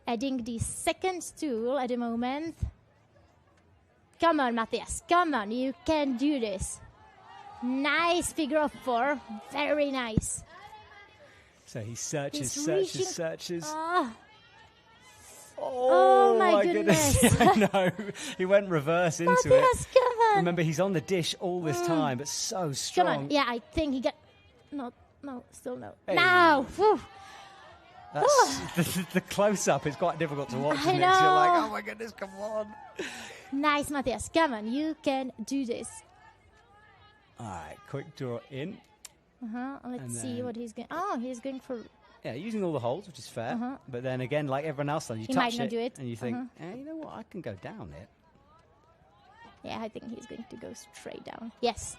Adding the second tool at the moment. Come on, Matias. Come on, you can do this. Nice figure of 4. Very nice. So he searches. Oh my goodness. I know. He went reverse into Matias, it. come on. Remember, he's on the dish all this time, but so strong. Come on. Yeah, I think he got... No, still no. Hey. Now! Whew. That's the close-up is quite difficult to watch. I Isn't know. it? You're like, oh my goodness, come on. Nice, Matias. Come on, you can do this. All right, quick draw in. Let's see what he's going... Oh, he's going for... Yeah, using all the holds, which is fair. But then again, like everyone else does, you He touch might not do it. and you think, you know what, I can go down it. Yeah, I think he's going to go straight down. Yes.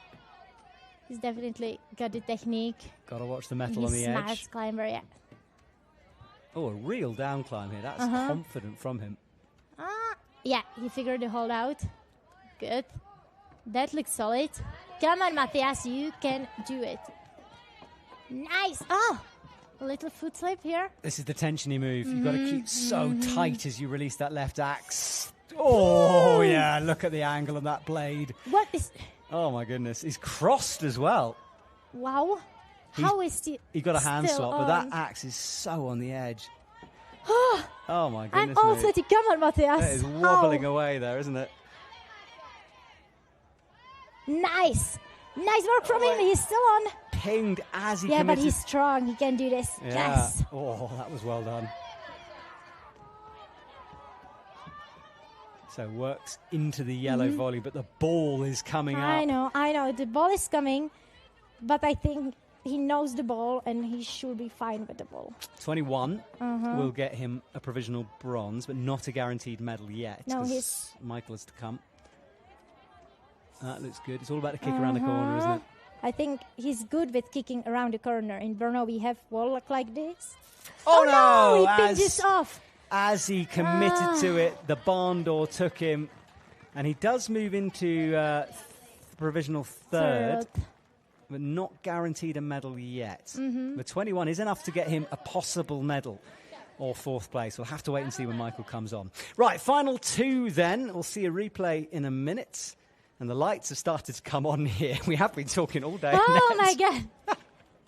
He's definitely got the technique. Got to watch the metal He's on the smart edge. climber, yeah. Oh, a real down climb here. That's confident from him. Yeah, he figured the hold out. Good. That looks solid. Come on, Matias, you can do it. Nice. Oh, a little foot slip here. This is the tensiony move. You've got to keep so tight as you release that left axe. Oh, yeah, look at the angle of that blade. What is... Oh, my goodness. He's crossed as well. Wow. How is he He got a hand still slot, but on? that axe is so on the edge. Oh, my goodness. I'm all me. sweaty. Come on, Matias. That is wobbling away there, isn't it? Nice. Nice work from him. He's still on. Pinged as he Yeah, committed. but he's strong. He can do this. Yeah. Yes. Oh, that was well done. So works into the yellow volley, but the ball is coming up. I know. The ball is coming, but I think he knows the ball and he should be fine with the ball. 21 will get him a provisional bronze, but not a guaranteed medal yet. No, 'cause Michael is to come. That looks good. It's all about the kick around the corner, isn't it? I think he's good with kicking around the corner. In Brno, we have wall lock like this. Oh, no! He picked this off. As he committed to it, the barn door took him, and he does move into provisional third, but not guaranteed a medal yet. But 21 is enough to get him a possible medal or 4th place. We'll have to wait and see when Michael comes on. Right, final 2 then. We'll see a replay in a minute. And the lights have started to come on here. We have been talking all day. Oh, my God.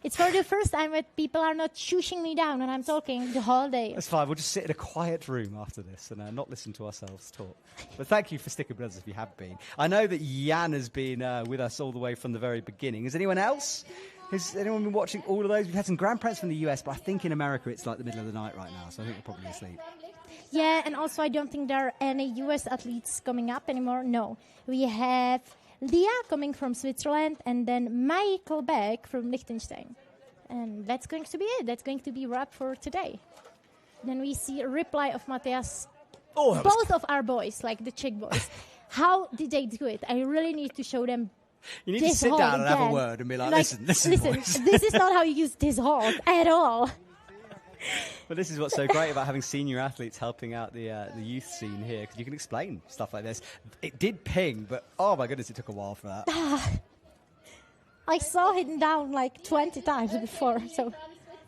It's for the first time that people are not shushing me down when I'm talking the whole day. That's fine. We'll just sit in a quiet room after this and not listen to ourselves talk. But thank you for sticking with us if you have been. I know that Jan has been with us all the way from the very beginning. Has anyone else? Has anyone been watching all of those? We've had some grandparents from the US, but I think in America it's like the middle of the night right now, so I think they're probably asleep. Yeah, and also I don't think there are any US athletes coming up anymore. No. We have Leah coming from Switzerland and then Michael Beck from Liechtenstein. And that's going to be it. That's going to be wrap for today. Then we see a reply of Matias. Both of our boys, like the Czech boys. How did they do it? I really need to show them. You need to sit down and have a word and be like listen, boys. This is not how you use this hold at all. But this is what's so great about having senior athletes helping out the youth scene here, because you can explain stuff like this. It did ping, but oh my goodness, it took a while for that. I saw him down like 20 times before, so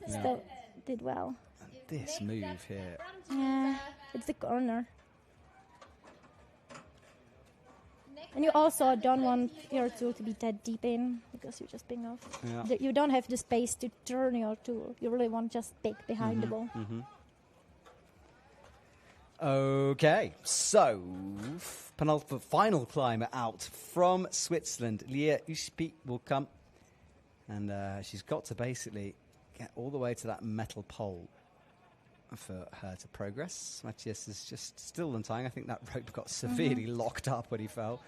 still did well. And this move here. Yeah, it's the corner. And you also don't want your tool to be that deep in, because you just ping off. Yeah. You don't have the space to turn your tool. You really want just pick behind the ball. Okay, so final climber out from Switzerland. Leah Ushi will come, and she's got to basically get all the way to that metal pole for her to progress. Matias is just still untying. I think that rope got severely locked up when he fell.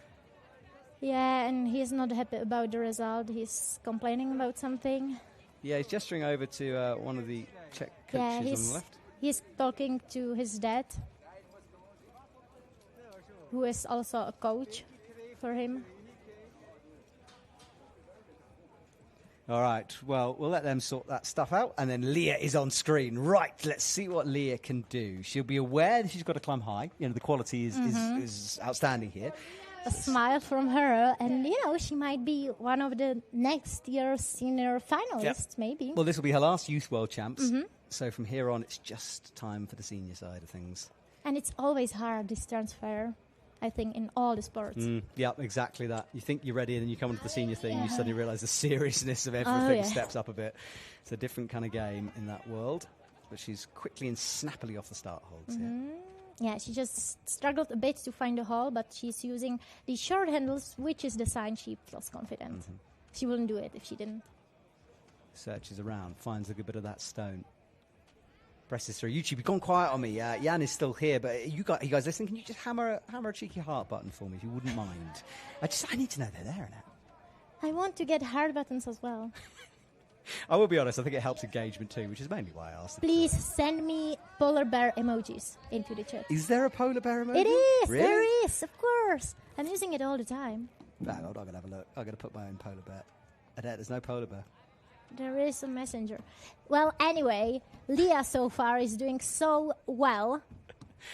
Yeah, and he's not happy about the result. He's complaining about something. Yeah, he's gesturing over to one of the Czech coaches on the left. He's talking to his dad, who is also a coach for him. All right, well, we'll let them sort that stuff out, and then Leah is on screen. Right, let's see what Leah can do. She'll be aware that she's got to climb high. You know, the quality is outstanding here. A smile from her, and, you know, she might be one of the next year's senior finalists, maybe. Well, this will be her last Youth World Champs, so from here on, it's just time for the senior side of things. And it's always hard, this transfer, I think, in all the sports. Yeah, exactly that. You think you're ready, and then you come onto the senior thing, you suddenly realise the seriousness of everything steps up a bit. It's a different kind of game in that world, but she's quickly and snappily off the start holds here. Yeah, she just struggled a bit to find the hole, but she's using the short handles, which is the sign she feels confident. She wouldn't do it if she didn't. Searches around, finds a good bit of that stone. Presses through. YouTube, you've gone quiet on me. Jan is still here, but you guys listening, can you just hammer a cheeky heart button for me, if you wouldn't mind? I need to know they're there now. I want to get heart buttons as well. I will be honest, I think it helps engagement too, which is mainly why I asked. Please send me polar bear emojis into the chat. Is there a polar bear emoji? It is. Really? There is, of course. I'm using it all the time. No, I'm not going to have a look. I'm going to put my own polar bear. There's no polar bear. There is a messenger. Well, anyway, Leah so far is doing so well.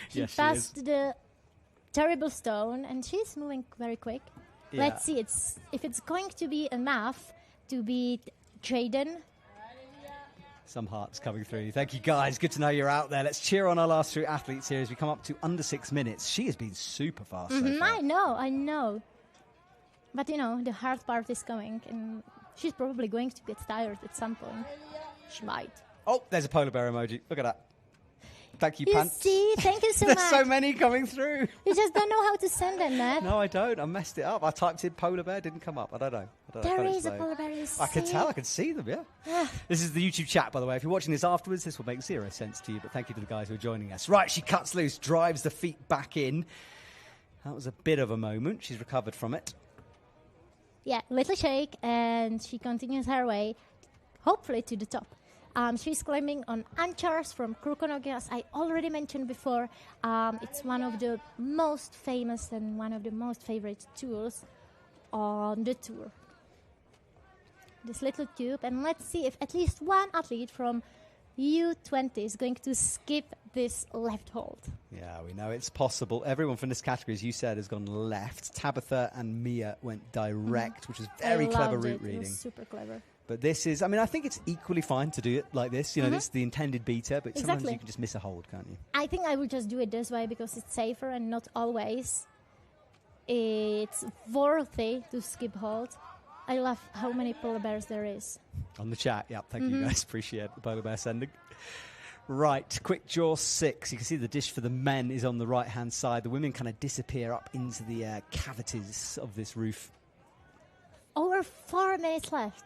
She passed the terrible stone, and she's moving very quick. Yeah. Let's see if it's going to be enough to beat Jaden. Some hearts coming through. Thank you, guys. Good to know you're out there. Let's cheer on our last three athletes here as we come up to under 6 minutes. She has been super fast so far. I know. But, you know, the hard part is coming, and she's probably going to get tired at some point. She might. Oh, there's a polar bear emoji. Look at that. Thank you, Pants. See? Thank you so much. There's so many coming through. You just don't know how to send them, Matt. No, I don't. I messed it up. I typed in polar bear, didn't come up. I don't know. There is a polar bear. I can tell. I can see them, yeah. This is the YouTube chat, by the way. If you're watching this afterwards, this will make zero sense to you, but thank you to the guys who are joining us. Right, she cuts loose, drives the feet back in. That was a bit of a moment. She's recovered from it. Yeah, little shake, and she continues her way, hopefully to the top. She's climbing on anchors from Krukonogi, as I already mentioned before. It's one of the most famous and one of the most favorite tools on the tour. This little tube, and let's see if at least one athlete from U20 is going to skip this left hold. Yeah, we know it's possible. Everyone from this category, as you said, has gone left. Tabitha and Mia went direct, which is very clever route reading. It was super clever. But this is, I mean, I think it's equally fine to do it like this. You know, it's the intended beater, but sometimes you can just miss a hold, can't you? I think I will just do it this way because it's safer, and not always it's worthy to skip hold. I love how many polar bears there is. On the chat, yeah. Thank you guys. Appreciate the polar bear sending. Right, quick draw 6. You can see the dish for the men is on the right-hand side. The women kind of disappear up into the cavities of this roof. Over 4 minutes left.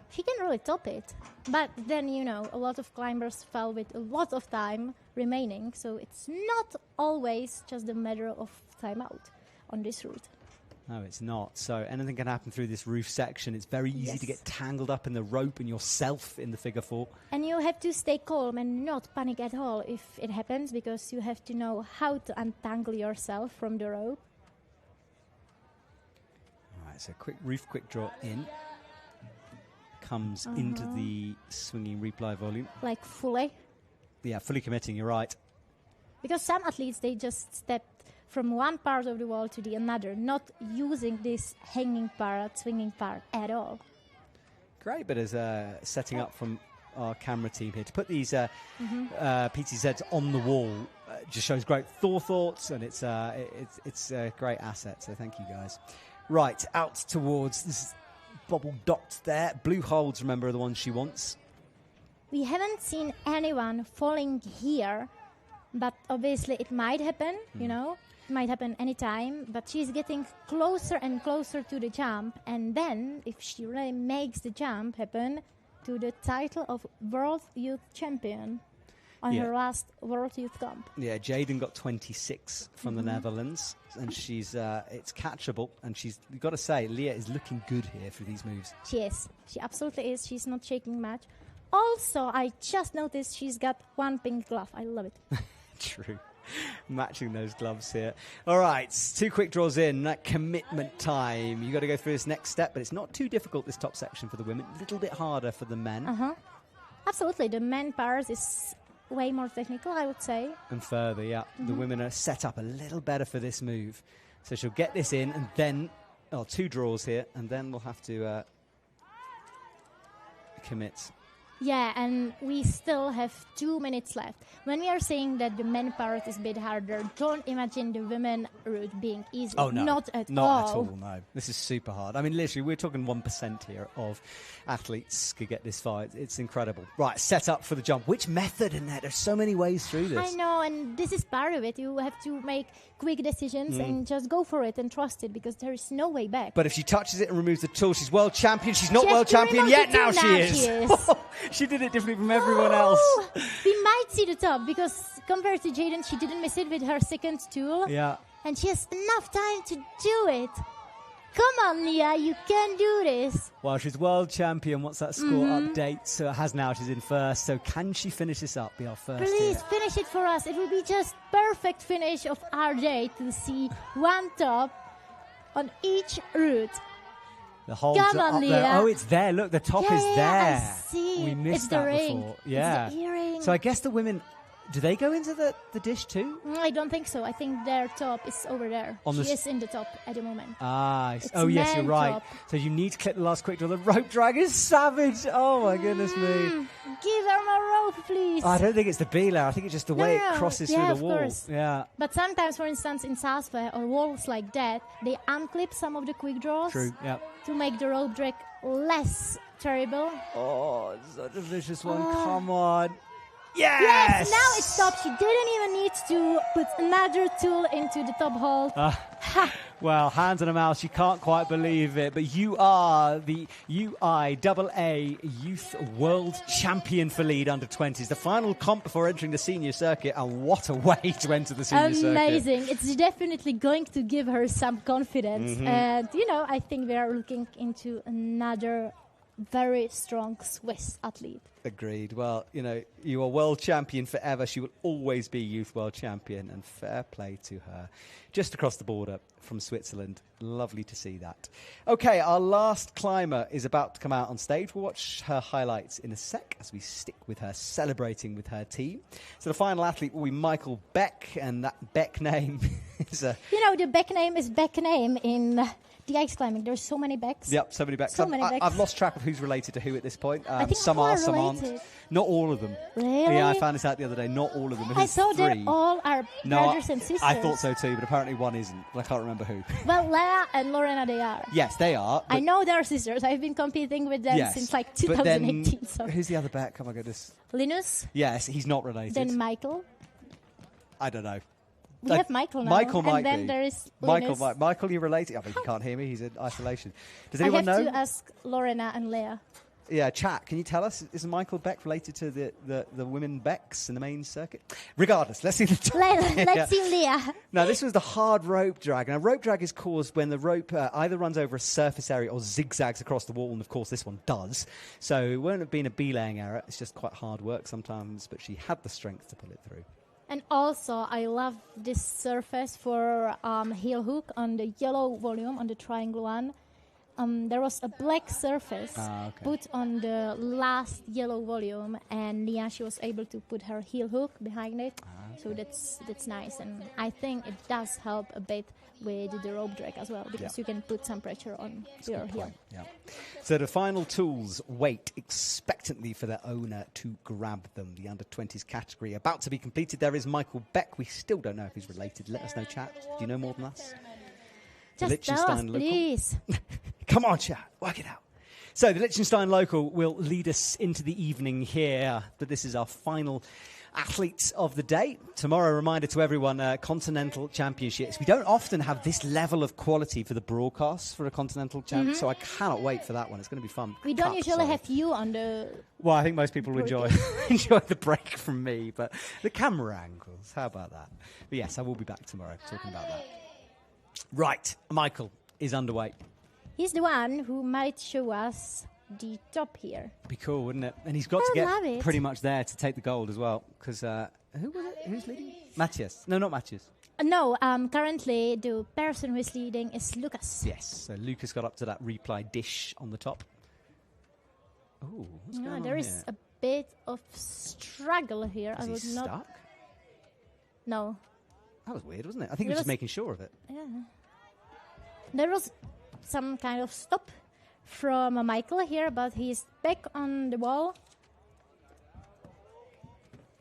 She can really top it. But then, you know, a lot of climbers fell with a lot of time remaining. So it's not always just a matter of time out on this route. No, it's not. So anything can happen through this roof section. It's very easy to get tangled up in the rope and yourself in the figure four. And you have to stay calm and not panic at all if it happens, because you have to know how to untangle yourself from the rope. All right, so quick draw in. Comes into the swinging reply volume. Like fully. Yeah, fully committing, you're right. Because some athletes, they just step from one part of the wall to the another, not using this hanging part, swinging part at all. Great bit of setting up from our camera team here to put these PTZs on the wall. Just shows great thoughts, and it's a great asset. So thank you guys. Right, out towards this bubble dots there. Blue holds, remember, are the ones she wants. We haven't seen anyone falling here, but obviously it might happen. You know. Might happen anytime, but she's getting closer and closer to the jump, and then if she really makes the jump happen, to the title of World Youth Champion on her last World Youth Comp. Yeah, Jaden got 26 from the Netherlands, and she's it's catchable, and you've got to say, Leah is looking good here for these moves. She is. She absolutely is. She's not shaking much. Also, I just noticed she's got one pink glove. I love it. True. Matching those gloves here. All right, 2 quick draws in. That commitment time. You got to go through this next step, but it's not too difficult, this top section for the women. A little bit harder for the men. Absolutely. The men part is way more technical, I would say. And further, yeah. The women are set up a little better for this move. So she'll get this in, and then 2 draws here, and then we'll have to commit. Yeah, and we still have 2 minutes left. When we are saying that the men part is a bit harder, don't imagine the women route being easy. Oh, no. Not at all. Not at all, no. This is super hard. I mean, literally, we're talking 1% here of athletes could get this far. It's incredible. Right, set up for the jump. Which method in there? There's so many ways through this. I know, and this is part of it. You have to make quick decisions and just go for it and trust it, because there is no way back. But if she touches it and removes the tool, she's world champion. She's not world champion yet. Now she is. She did it differently from everyone else. We might see the top, because compared to Jaden, she didn't miss it with her second tool. Yeah. And she has enough time to do it. Come on, Leah, you can do this. Well, she's world champion. What's that score update? So it has now. She's in first. So can she finish this up? Be our first. Please finish it for us. It will be just perfect finish of our day to see one top on each route. The holes Come are on, up Leah. there. Oh, it's there. Look, the top is there. I see. We missed it's that the ring. before. Yeah. It's the earring. So I guess the women, do they go into the dish too? I don't think so. I think their top is over there. She is in the top at the moment. Yes, you're right. Top. So you need to clip the last quick draw. The rope drag is savage. Oh, my goodness me. Give her more rope, please. I don't think it's the B-layer. I think it's just the way it crosses through the wall. Course. Yeah. But sometimes, for instance, in Southway or walls like that, they unclip some of the quick draws. True, yeah. To make the rope drag less terrible. Oh, such a vicious one. Come on. Yes! Now it stopped. She didn't even need to put another tool into the top hold. Well, hands on her mouth. She can't quite believe it. But you are the UIAA Youth World Champion for lead under 20s. The final comp before entering the senior circuit. And what a way to enter the senior circuit. Amazing. It's definitely going to give her some confidence. And, I think we are looking into another very strong Swiss athlete. Agreed. Well, you are world champion forever. She will always be youth world champion, and fair play to her. Just across the border from Switzerland. Lovely to see that. Okay, our last climber is about to come out on stage. We'll watch her highlights in a sec as we stick with her, celebrating with her team. So the final athlete will be Michael Beck, and that Beck name is a... the Beck name is Beck name in... the ice climbing. There's so many Becks. Yep, so many Becks. I've lost track of who's related to who at this point. I think some are, some aren't. Not all of them. Really? Yeah, I found this out the other day. Not all of them. I thought they all are brothers and sisters. I thought so too, but apparently one isn't. I can't remember who. Well, Leah and Lorena, they are. Yes, they are. I know they're sisters. I've been competing with them since 2018. So. Who's the other Beck? Oh my goodness. Linus? Yes, he's not related. Then Michael? I don't know. We have Michael now. Michael might and then be. there is Linus. Linus. Michael, you're related? I mean, he can't hear me. He's in isolation. Does anyone know? I have to ask Lorena and Leah. Yeah, chat. Can you tell us, is Michael Beck related to the women Becks in the main circuit? Regardless, let's see the Let's see Leah. Now, this was the hard rope drag. Now, rope drag is caused when the rope either runs over a surface area or zigzags across the wall, and of course this one does. So it won't have been a belaying error. It's just quite hard work sometimes, but she had the strength to pull it through. And also, I love this surface for heel hook on the yellow volume, on the triangle one. There was a black surface put on the last yellow volume, and Leah, she was able to put her heel hook behind it. So that's nice, and I think it does help a bit with the rope drag as well, because you can put some pressure on your heel. Yeah. So the final tools wait expectantly for their owner to grab them. The under-20s category about to be completed. There is Michael Beck. We still don't know if he's related. Let us know, chat. Do you know more than us? Just tell us, please. Come on, chat. Work it out. So the Liechtenstein local will lead us into the evening here, but this is our final athletes of the day. Tomorrow, reminder to everyone, Continental Championships. We don't often have this level of quality for the broadcasts for a Continental Champ, so I cannot wait for that one. It's going to be fun. We don't usually have you on the... Well, I think most people will enjoy the break from me, but the camera angles, how about that? But yes, I will be back tomorrow talking about that. Right, Michael is underway. He's the one who might show us the top here. Be cool, wouldn't it? And he's got to get pretty much there to take the gold as well. Because who was it? Who's leading? Matias. No, not Matias. No, currently the person who is leading is Lucas. Yes, so Lucas got up to that replay dish on the top. Oh, what's going on there is a bit of struggle here. Is he stuck? No. That was weird, wasn't it? I think he was just making sure of it. Yeah. There was some kind of stop from Michael here, but he's back on the wall.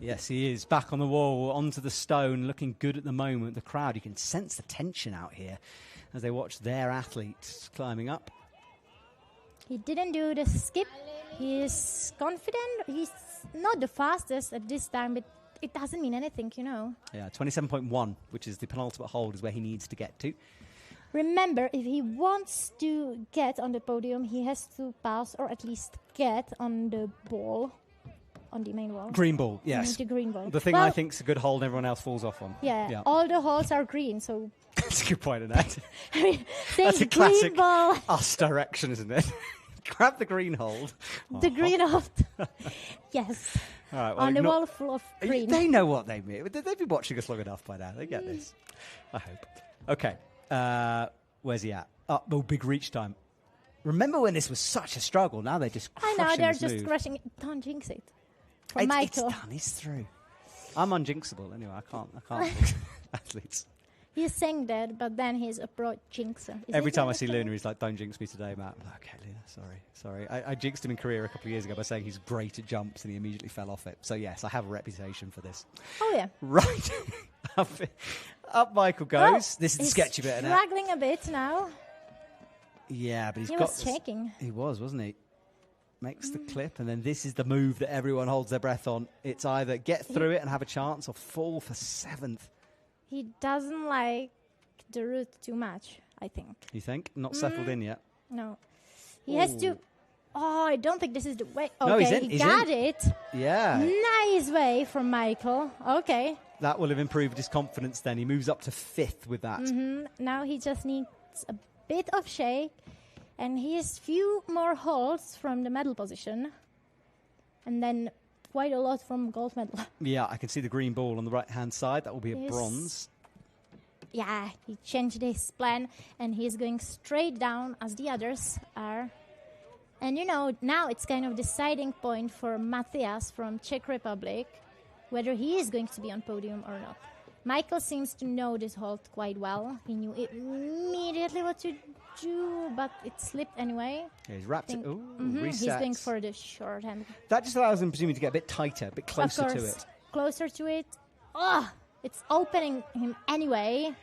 Yes, he is back on the wall, onto the stone, looking good at the moment. The crowd, you can sense the tension out here as they watch their athletes climbing up. He didn't do the skip. He's confident. He's not the fastest at this time, but it doesn't mean anything, you know. Yeah, 27.1, which is the penultimate hold, is where he needs to get to. Remember, if he wants to get on the podium, he has to pass or at least get on the ball, on the main wall. Green ball, yes. The green ball. The thing I think is a good hold and everyone else falls off on. Yeah. All the holes are green, so... That's a good point, isn't it? I mean, that's a classic ball. us direction, isn't it? Grab the green hold. The green hold. Yes. All right, well, on the wall full of green. They know what they mean. They've been watching us long enough by now. They get this. I hope. Okay. Where's he at? Oh, big reach time. Remember when this was such a struggle? Now they're just crushing I know, they're this just move. crushing it. Don't jinx it. For It's Michael. done. He's through. I'm unjinxable anyway. I can't athletes. He's saying that, but then he's a pro jinxer. Every time I see Luna, he's like, don't jinx me today, Matt. I'm like, okay, Luna, sorry. I jinxed him in Korea a couple of years ago by saying he's great at jumps and he immediately fell off it. So, yes, I have a reputation for this. Oh, yeah. Right. Up Michael goes. This is the sketchy bit, isn't it? Struggling a bit now. Yeah, but he was shaking. He was, wasn't he? Makes the clip, and then this is the move that everyone holds their breath on. It's either get through it and have a chance or fall for 7th. He doesn't like the route too much, I think. You think? Not settled in yet? No. He has to... Oh, I don't think this is the way. Okay, no, he got it. Yeah. Nice way from Michael. Okay. That will have improved his confidence then. He moves up to 5th with that. Now he just needs a bit of shake, and he has few more holds from the medal position, and then quite a lot from gold medal. Yeah, I can see the green ball on the right-hand side. That will be a bronze. Yeah, he changed his plan, and he's going straight down as the others are. And, you know, now it's kind of deciding point for Matias from Czech Republic, whether he is going to be on podium or not. Michael seems to know this hold quite well. He knew immediately what to do, but it slipped anyway. Yeah, he's wrapped it. Ooh, He's going for the short hand. That just allows him, presumably, to get a bit tighter, a bit closer of course, to it. Closer to it. Oh, it's opening him anyway.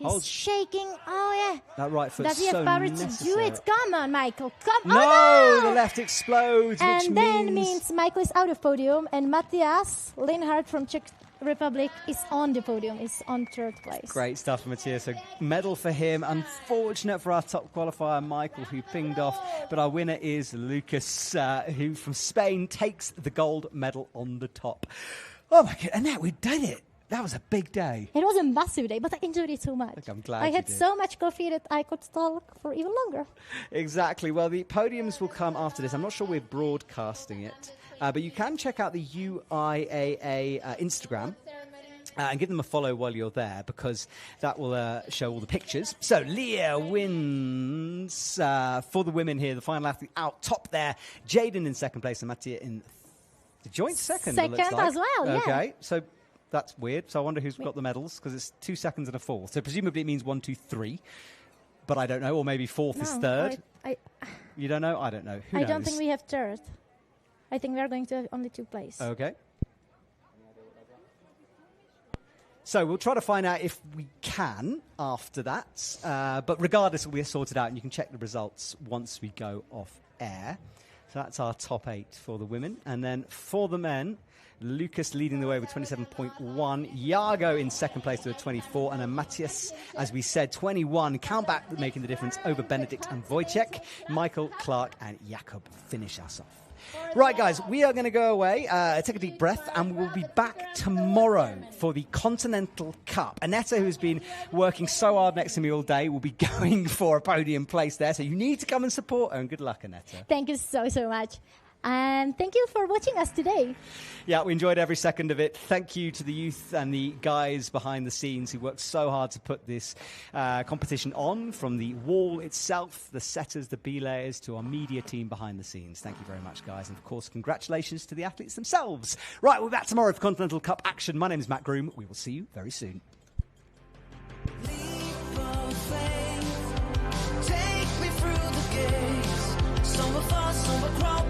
He's shaking. Oh, yeah. That right foot. Does he have power to do it? Come on, Michael. Come on. No, the left explodes, and which then means Michael is out of podium, and Matias Linhardt from Czech Republic is on the podium, is on third place. Great stuff for Matias. A medal for him. Unfortunate for our top qualifier, Michael, who pinged off. But our winner is Lucas, who from Spain takes the gold medal on the top. Oh, my God. Annette, we did it. That was a big day. It was a massive day, but I enjoyed it so much. Look, I'm glad I you had did. so much coffee that I could talk for even longer. Exactly. Well, the podiums will come after this. I'm not sure we're broadcasting it, but you can check out the UIAA Instagram. And give them a follow while you're there, because that will show all the pictures. So Leah wins for the women here. The final athlete out top there. Jaden in second place and Mattia in the joint second. Second it looks like. as well, yeah. Okay, so that's weird. So I wonder who's got the medals, because it's 2 seconds and a fourth. So presumably it means 1, 2, 3. But I don't know. Or maybe fourth is third. You don't know? I don't know. Who knows? I don't think we have third. I think we are going to have only 2 places. Okay. So we'll try to find out if we can after that. But regardless, we'll be sorted out, and you can check the results once we go off air. So that's our top 8 for the women. And then for the men, Lucas leading the way with 27.1. Thiago in second place with a 24. And then Matias, as we said, 21. Count back making the difference over Benedict and Voytech. Michael, Clark and Jakob finish us off. Right, guys, we are going to go away, take a deep breath, and we'll be back tomorrow for the Continental Cup. Annetta, who's been working so hard next to me all day, will be going for a podium place there, so you need to come and support her, and good luck, Annetta. Thank you so much. And thank you for watching us today. Yeah, we enjoyed every second of it. Thank you to the youth and the guys behind the scenes who worked so hard to put this competition on, from the wall itself, the setters, the belayers, to our media team behind the scenes. Thank you very much, guys. And, of course, congratulations to the athletes themselves. Right, we'll be back tomorrow for Continental Cup action. My name is Matt Groom. We will see you very soon. Leap of faith, take me through the gates. Some will fall, some will crawl.